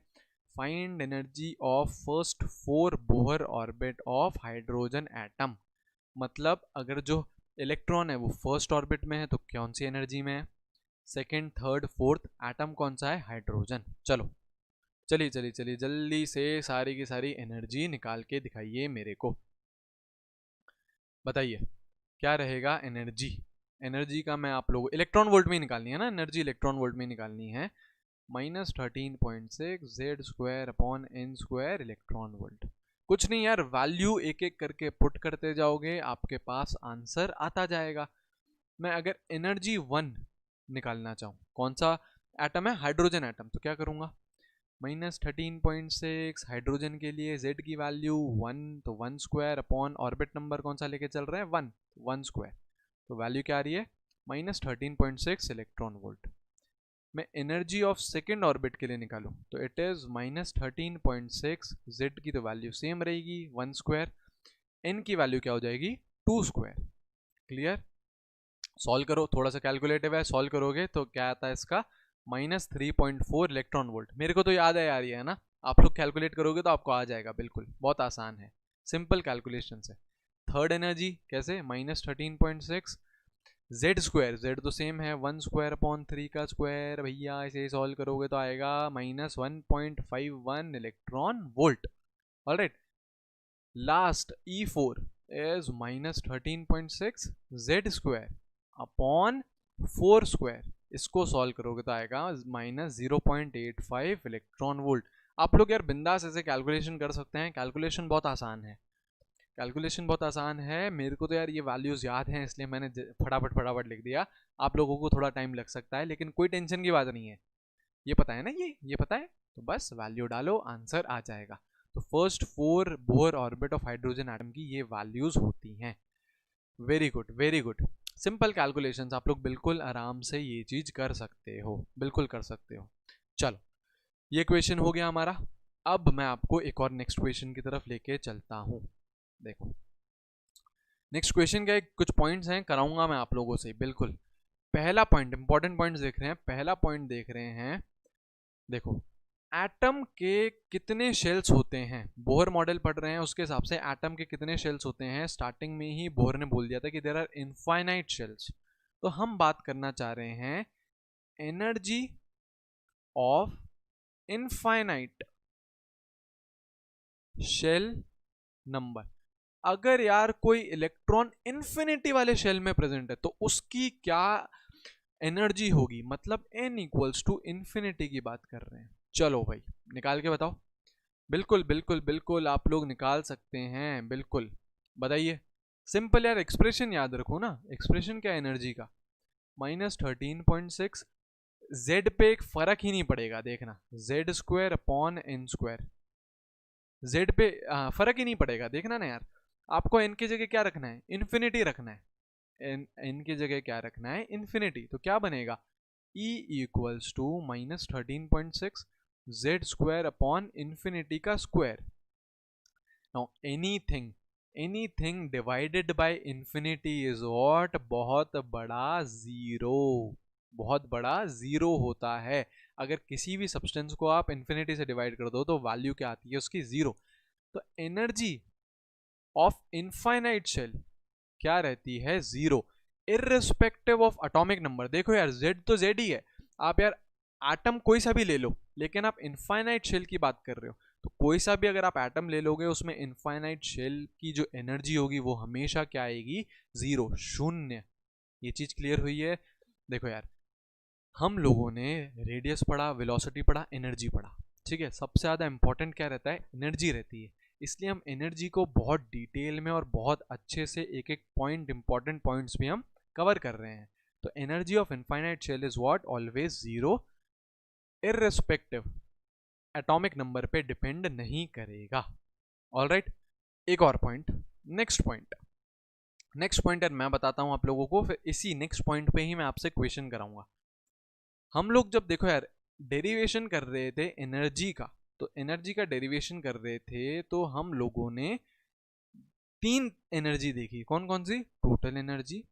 Speaker 1: find energy of first 4 Bohr orbit of hydrogen atom. मतलब अगर जो इलेक्ट्रॉन है वो फर्स्ट ऑर्बिट में है तो कौन सी एनर्जी में है, सेकंड थर्ड फोर्थ एटम कौन सा है, हाइड्रोजन। चलो चलिए चलिए चलिए जल्दी से सारी की सारी एनर्जी निकाल के दिखाइए मेरे को। बताइए क्या रहेगा एनर्जी। एनर्जी का मैं आप लोगों, इलेक्ट्रॉन वोल्ट में ही निकालनी है ना एनर्जी, इलेक्ट्रॉन वोल्ट में निकालनी है। -13.6 Z square upon N square electron volt. कुछ नहीं यार, वैल्यू एक एक करके पुट करते जाओगे आपके पास आंसर आता जाएगा। मैं अगर एनर्जी 1 निकालना चाहूँ, कौन सा एटम है, हाइड्रोजन एटम, तो क्या करूँगा, -13.6 हाइड्रोजन के लिए जेड की वैल्यू 1, तो 1 स्क्वायर अपॉन ऑर्बिट नंबर कौन सा लेके चल रहे हैं 1, 1 स्क्वायर। तो वैल्यू क्या आ रही है, -13.6 इलेक्ट्रॉन वोल्ट। मैं एनर्जी ऑफ सेकेंड ऑर्बिट के लिए निकालूं तो इट इज -13.6, जेड की तो वैल्यू सेम रहेगी 1 स्क्वायर, एन की वैल्यू क्या हो जाएगी 2 स्क्वायर। क्लियर। सॉल्व करो, थोड़ा सा कैलकुलेटिव है, सॉल्व करोगे तो क्या आता है इसका, -3.4 इलेक्ट्रॉन वोल्ट। मेरे को तो याद है यार ये, है ना, आप लोग कैलकुलेट करोगे तो आपको आ जाएगा, बिल्कुल बहुत आसान है, सिंपल कैलकुलेशन है। थर्ड एनर्जी कैसे, -13.6 जेड स्क्वायर, जेड तो सेम है 1 स्क्वायर अपॉन 3 का स्क्वायर, भैया इसे सॉल्व करोगे तो आएगा -1.51 electron volt. Alright, last E4 is -13.6 Z square upon 4 square. इसको सॉल्व करोगे तो आएगा -0.85 इलेक्ट्रॉन वोल्ट। आप लोग यार बिंदास ऐसे कैलकुलेशन कर सकते हैं, कैलकुलेशन बहुत आसान है, कैलकुलेशन बहुत आसान है। मेरे को तो यार ये वैल्यूज़ याद हैं इसलिए मैंने फटाफट फटाफट लिख दिया। आप लोगों को थोड़ा टाइम लग सकता है लेकिन कोई टेंशन की बात नहीं है, ये पता है ना, ये पता है तो बस वैल्यू डालो आंसर आ जाएगा। तो first 4 Bohr orbit of hydrogen atom की ये वैल्यूज़ होती हैं। Very good very good, simple calculations आप लोग बिल्कुल आराम से ये चीज़ कर सकते हो, बिल्कुल कर सकते हो। चलो ये क्वेश्चन हो गया हमारा। अब मैं आपको एक और नेक्स्ट क्वेश्चन की तरफ लेके चलता हूँ। देखो नेक्स्ट क्वेश्चन का कुछ पॉइंट्स हैं, कराऊंगा मैं आप लोगों से, बिल्कुल। पहला पॉइंट, इंपॉर्टेंट पॉइंट्स देख रहे हैं, पहला पॉइंट देख रहे हैं, देखो एटम के कितने शेल्स होते हैं। बोहर मॉडल पढ़ रहे हैं उसके हिसाब से एटम के कितने शेल्स होते हैं, स्टार्टिंग में ही बोहर ने बोल दिया था कि देयर आर इनफाइनाइट शेल्स। तो हम बात करना चाह रहे हैं energy of infinite shell number. अगर यार कोई इलेक्ट्रॉन इन्फिनिटी वाले शेल में प्रेजेंट है तो उसकी क्या एनर्जी होगी, मतलब n इक्वल्स टू इन्फिनिटी की बात कर रहे हैं। चलो भाई निकाल के बताओ। बिल्कुल बिल्कुल बिल्कुल, आप लोग निकाल सकते हैं, बिल्कुल। बताइए। सिंपल यार, एक्सप्रेशन याद रखो ना। एक्सप्रेशन क्या है एनर्जी का? -13.6। जेड पे एक फर्क ही नहीं पड़ेगा, देखना। Z square upon N square. Z पे फर्क ही नहीं पड़ेगा, देखना ना यार। आपको एन की जगह क्या रखना है? इन्फिनिटी रखना है। एन की जगह क्या रखना है? इन्फिनिटी। तो क्या बनेगा? E equals to -13.6 Z square upon infinity का square. Now anything, anything divided by infinity is what? बहुत बड़ा जीरो। बहुत बड़ा जीरो होता है। अगर किसी भी सब्सटेंस को आप इन्फिनिटी से डिवाइड कर दो तो वैल्यू क्या आती है उसकी? जीरो। तो एनर्जी ऑफ इनफाइनाइट शेल क्या रहती है? Zero, irrespective of atomic number. देखो यार, जेड तो जेड ही है। आप यार एटम कोई सा भी ले लो, लेकिन आप इनफाइनाइट शेल की बात कर रहे हो, तो कोई सा भी अगर आप एटम ले लोगे उसमें इनफाइनाइट शेल की जो एनर्जी होगी वो हमेशा क्या आएगी? जीरो, शून्य। ये चीज क्लियर हुई है? देखो यार, हम लोगों ने रेडियस पढ़ा, वेलोसिटी पढ़ा, एनर्जी पढ़ा, ठीक है। सबसे ज़्यादा इंपॉर्टेंट क्या रहता है? एनर्जी रहती है। इसलिए हम एनर्जी को बहुत डिटेल में और बहुत अच्छे से एक एक पॉइंट, इंपॉर्टेंट पॉइंट्स भी हम कवर कर रहे हैं। तो energy of infinite shell is what? Always zero, irrespective, atomic number पे डिपेंड नहीं करेगा। ऑलराइट, एक और point, next point. Next point यार मैं बताता हूं आप लोगों को, फिर इसी नेक्स्ट पॉइंट पे ही मैं आपसे क्वेश्चन कराऊंगा। हम लोग जब देखो यार डेरिवेशन कर रहे थे एनर्जी का, तो एनर्जी का डेरिवेशन कर रहे थे तो हम लोगों ने तीन एनर्जी देखी। कौन कौन सी? Total energy,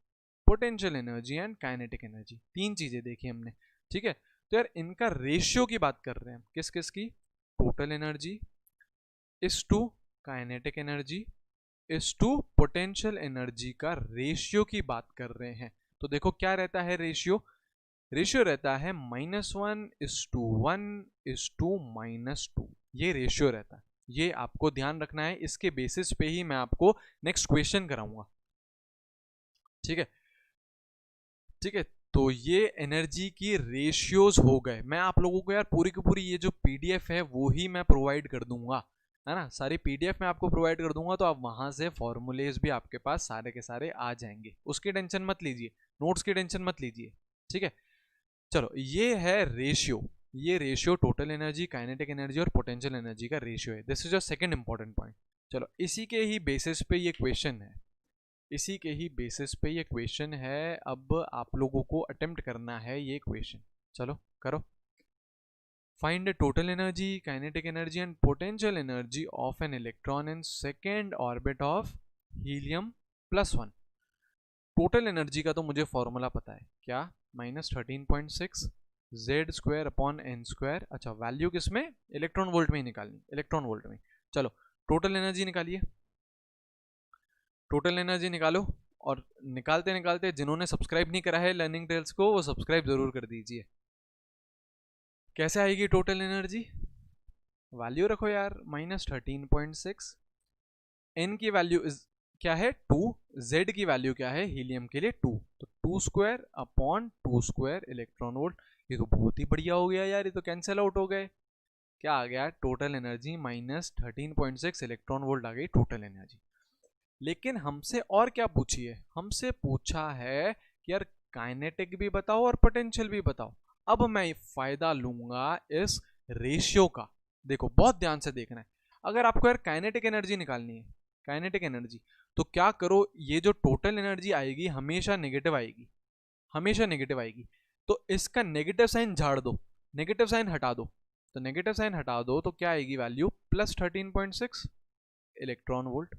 Speaker 1: potential energy and kinetic energy. तीन चीजें देखी हमने, ठीक है। तो यार इनका रेशियो की बात कर रहे हैं, किस किस की? टोटल एनर्जी इस टू काइनेटिक एनर्जी इस टू पोटेंशियल एनर्जी का रेशियो की बात कर रहे हैं। तो देखो क्या रहता है रेशियो? रेशियो रहता है -1:1:-2। ये रेशियो रहता है, ये आपको ध्यान रखना है। इसके बेसिस पे ही मैं आपको नेक्स्ट क्वेश्चन कराऊंगा, ठीक है। ठीक है, तो ये एनर्जी की रेशियोज हो गए। मैं आप लोगों को यार पूरी की पूरी ये जो पीडीएफ है वो ही मैं प्रोवाइड कर दूंगा, है ना। सारी पीडीएफ मैं आपको प्रोवाइड कर दूंगा, तो आप वहां से फॉर्मूलेज भी आपके पास सारे के सारे आ जाएंगे। उसकी टेंशन मत लीजिए, नोट्स की टेंशन मत लीजिए, ठीक है। चलो, ये है रेशियो। ये ratio total energy, kinetic energy और पोटेंशियल एनर्जी का रेशियो है। This is your second important point. चलो, इसी के ही बेसिस पे ये क्वेश्चन है, इसी के ही बेसिस पे ये क्वेश्चन है। अब आप लोगों को अटेम्प्ट करना है ये क्वेश्चन। चलो करो। Find the total energy, kinetic energy and potential energy of an electron in second orbit of helium. Total energy का तो मुझे फॉर्मूला पता है, क्या? -13.6 Z square upon N square. अच्छा, वैल्यू किसमें? इलेक्ट्रॉन वोल्ट में ही निकालनी, इलेक्ट्रॉन वोल्ट में। चलो, टोटल एनर्जी निकालिए, टोटल एनर्जी निकालो। और निकालते निकालते जिन्होंने सब्सक्राइब नहीं करा है लर्निंग टेल्स को, वो सब्सक्राइब जरूर कर दीजिए। कैसे आएगी टोटल एनर्जी? वैल्यू रखो यार, -13.6। एन की वैल्यू क्या है? 2। जेड की वैल्यू क्या है हीलियम के लिए? 2। तो 2 square upon 2 square electron volt. ये तो बहुत ही बढ़िया हो गया यार, ये तो कैंसिल आउट हो गए। क्या आ गया? टोटल एनर्जी -13.6 इलेक्ट्रॉन वोल्ट आ गई टोटल एनर्जी। लेकिन हमसे और क्या पूछी है? हमसे पूछा है कि यार काइनेटिक भी बताओ और पोटेंशियल भी बताओ। अब मैं फायदा लूंगा इस रेशियो का। देखो बहुत ध्यान से देखना है। अगर आपको यार काइनेटिक एनर्जी निकालनी है, काइनेटिक एनर्जी, तो क्या करो, ये जो टोटल एनर्जी आएगी हमेशा नेगेटिव आएगी, हमेशा नेगेटिव आएगी। तो इसका नेगेटिव साइन झाड़ दो, नेगेटिव साइन हटा दो। तो नेगेटिव साइन हटा दो तो क्या आएगी वैल्यू? +13.6 इलेक्ट्रॉन वोल्ट,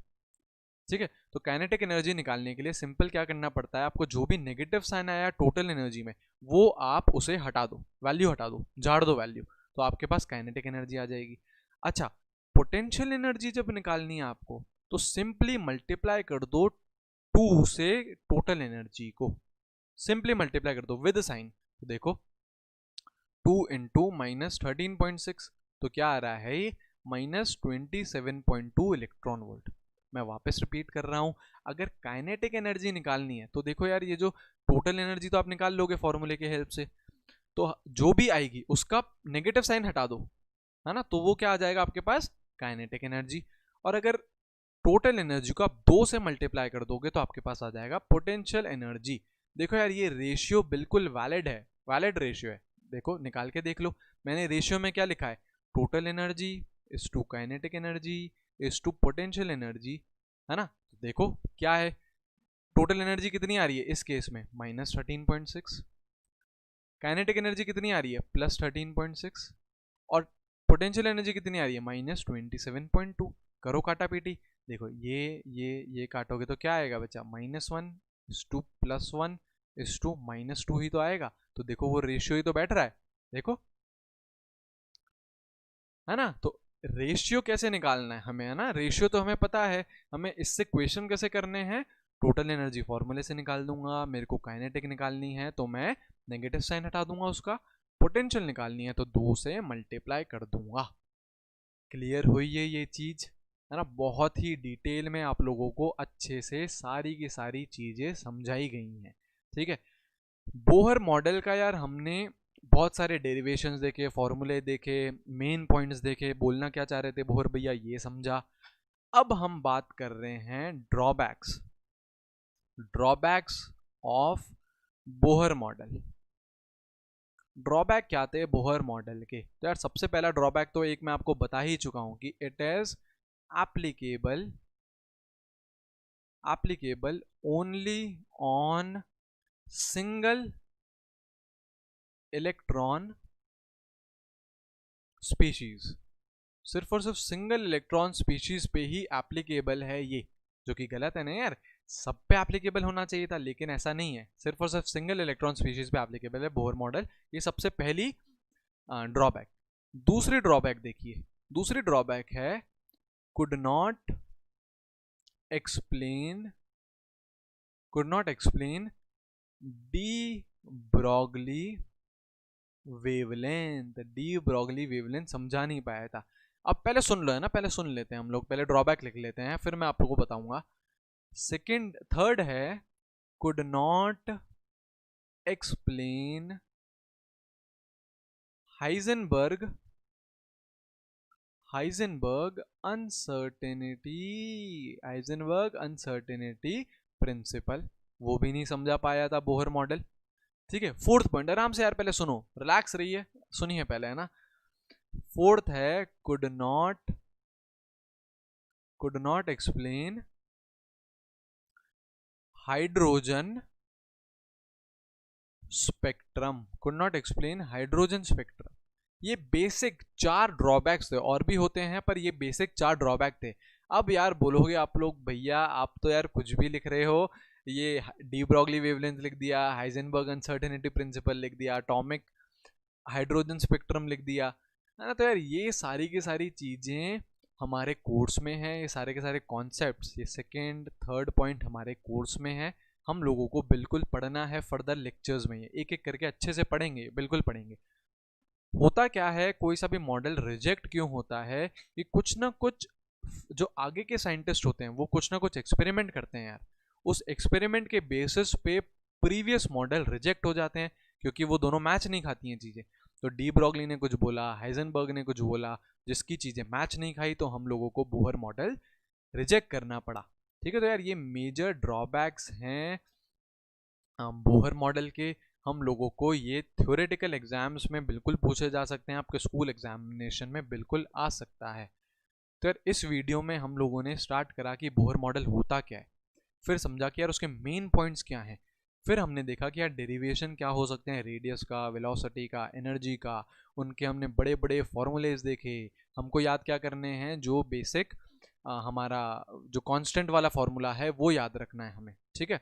Speaker 1: ठीक है। तो काइनेटिक एनर्जी निकालने के लिए सिंपल क्या करना पड़ता है आपको? जो भी नेगेटिव साइन आया टोटल एनर्जी में, वो आप उसे हटा दो, वैल्यू हटा दो, झाड़ दो वैल्यू, तो आपके पास काइनेटिक एनर्जी आ जाएगी। अच्छा, पोटेंशियल एनर्जी जब निकालनी है आपको, तो सिंपली मल्टीप्लाई कर दो 2 से टोटल एनर्जी को, सिंपली मल्टीप्लाई कर दो विद साइन। तो देखो 2 इंटू -13.6, तो क्या आ रहा है? ये -27.2 इलेक्ट्रॉन वोल्ट। मैं वापस रिपीट कर रहा हूं, अगर काइनेटिक एनर्जी निकालनी है तो देखो यार, ये जो टोटल एनर्जी तो आप निकाल लोगे फॉर्मूले के हेल्प से, तो जो भी आएगी उसका नेगेटिव साइन हटा दो, है ना। तो वो क्या आ जाएगा आपके पास? काइनेटिक एनर्जी, और अगर टोटल एनर्जी को आप 2 से मल्टीप्लाई कर दोगे तो आपके पास आ जाएगा पोटेंशियल एनर्जी। देखो यार ये रेशियो बिल्कुल वैलिड है, वैलिड रेशियो है, देखो निकाल के देख लो। मैंने रेशियो में क्या लिखा है, total energy is to kinetic energy is to potential energy, है ना। तो देखो क्या है, टोटल एनर्जी कितनी आ रही है इस केस में -13.6, काइनेटिक एनर्जी कितनी आ रही है +13.6, और पोटेंशियल एनर्जी कितनी आ रही है -27.2। करो काटा पीटी, देखो ये काटोगे तो क्या आएगा बच्चा, -1 इज टू +1 इज टू -2 ही तो आएगा। तो देखो वो रेशियो ही तो बैठ रहा है, देखो है ना। तो रेशियो कैसे निकालना है हमें, है ना, रेशियो तो हमें पता है, हमें इससे क्वेश्चन कैसे करने हैं, टोटल एनर्जी फॉर्मूले से निकाल दूंगा, मेरे को काइनेटिक निकालनी है तो मैं नेगेटिव साइन हटा दूंगा उसका, पोटेंशियल निकालनी है तो 2 से मल्टीप्लाई कर दूंगा। क्लियर हुई है ये चीज, है ना। बहुत ही डिटेल में आप लोगों को अच्छे से सारी की सारी चीजें समझाई गई हैं, ठीक है। बोहर मॉडल का यार हमने बहुत सारे डेरिवेशंस देखे, फॉर्मूले देखे, मेन पॉइंट्स देखे, बोलना क्या चाह रहे थे बोहर भैया ये समझा। अब हम बात कर रहे हैं drawbacks, drawbacks of Bohr model. Drawback क्या थे बोहर मॉडल के, तो यार सबसे पहला ड्रॉबैक तो एक मैं आपको बता ही चुका हूं कि it is applicable only on single electron species, सिर्फ और सिर्फ सिंगल इलेक्ट्रॉन स्पीशीज पे ही एप्लीकेबल है ये, जो कि गलत है ना यार, सब पे एप्लीकेबल होना चाहिए था, लेकिन ऐसा नहीं है, सिर्फ और सिर्फ सिंगल इलेक्ट्रॉन स्पीशीज पे एप्लीकेबल है बोहर मॉडल। ये सबसे पहली ड्रॉबैक। दूसरी ड्रॉबैक देखिए, दूसरी ड्रॉबैक है could not explain de Broglie wavelength, de Broglie wavelength समझा नहीं पाया था। अब पहले सुन लो, है ना, पहले सुन लेते हैं हम लोग, पहले ड्रॉबैक लिख लेते हैं फिर मैं आप लोगों को बताऊंगा। सेकंड, थर्ड है could not explain Heisenberg uncertainty principle, वो भी नहीं समझा पाया था बोहर मॉडल, ठीक है। फोर्थ पॉइंट, आराम से यार पहले सुनो, रिलैक्स रहिए, सुनिए पहले, है ना। फोर्थ है could not explain hydrogen spectrum, ये बेसिक 4 ड्रॉबैक्स थे, और भी होते हैं पर ये बेसिक 4 ड्रॉबैक थे। अब यार बोलोगे आप लोग भैया आप तो यार कुछ भी लिख रहे हो, ये डी ब्रॉगली वेवलेंथ लिख दिया, हाइजेनबर्ग अनसर्टेनिटी प्रिंसिपल लिख दिया, एटॉमिक हाइड्रोजन स्पेक्ट्रम लिख दिया, है ना। तो यार ये सारी की सारी चीज़ें हमारे कोर्स में है, ये सारे के सारे कॉन्सेप्ट्स, ये सेकेंड थर्ड पॉइंट हमारे कोर्स में है, हम लोगों को बिल्कुल पढ़ना है फर्दर लेक्चर्स में, ये एक एक करके अच्छे से पढ़ेंगे, बिल्कुल पढ़ेंगे। होता क्या है, कोई सा भी मॉडल रिजेक्ट क्यों होता है, कि कुछ ना कुछ जो आगे के साइंटिस्ट होते हैं वो कुछ ना कुछ एक्सपेरिमेंट करते हैं यार, उस एक्सपेरिमेंट के बेसिस पे प्रीवियस मॉडल रिजेक्ट हो जाते हैं, क्योंकि वो दोनों मैच नहीं खाती हैं चीज़ें। तो डी ब्रॉगली ने कुछ बोला, हाइजेनबर्ग ने कुछ बोला, जिसकी चीज़ें मैच नहीं खाई तो हम लोगों को बोहर मॉडल रिजेक्ट करना पड़ा, ठीक है। तो यार ये मेजर ड्रॉबैक्स हैं बोहर मॉडल के, हम लोगों को ये थ्योरेटिकल एग्जाम्स में बिल्कुल पूछे जा सकते हैं, आपके स्कूल एग्जामिनेशन में बिल्कुल आ सकता है। तो यार इस वीडियो में हम लोगों ने स्टार्ट करा कि बोहर मॉडल होता क्या है, फिर समझा कि यार उसके मेन पॉइंट्स क्या हैं, फिर हमने देखा कि यार डेरिवेशन क्या हो सकते हैं, रेडियस का, वेलोसिटी का, एनर्जी का, उनके हमने बड़े बड़े फॉर्मूलेज देखे, हमको याद क्या करने हैं, जो बेसिक हमारा जो कांस्टेंट वाला फॉर्मूला है वो याद रखना है हमें, ठीक है।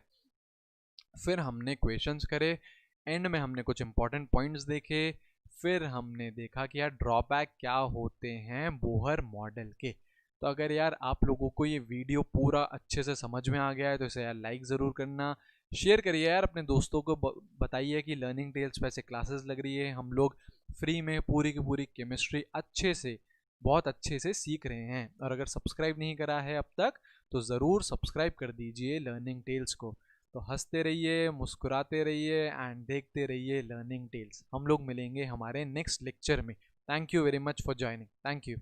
Speaker 1: फिर हमने क्वेश्चंस करे, एंड में हमने कुछ इंपॉर्टेंट पॉइंट्स देखे, फिर हमने देखा कि यार ड्रॉबैक क्या होते हैं बोहर मॉडल के। तो अगर यार आप लोगों को ये वीडियो पूरा अच्छे से समझ में आ गया है तो इसे यार लाइक ज़रूर करना, शेयर करिए यार अपने दोस्तों को, बताइए कि लर्निंग टेल्स पे ऐसे क्लासेस लग रही है, हम लोग फ्री में पूरी की पूरी केमिस्ट्री अच्छे से, बहुत अच्छे से सीख रहे हैं। और अगर सब्सक्राइब नहीं करा है अब तक तो ज़रूर सब्सक्राइब कर दीजिए लर्निंग टेल्स को। तो हंसते रहिए, मुस्कुराते रहिए एंड देखते रहिए लर्निंग टेल्स। हम लोग मिलेंगे हमारे नेक्स्ट लेक्चर में। Thank you very much for joining, thank you.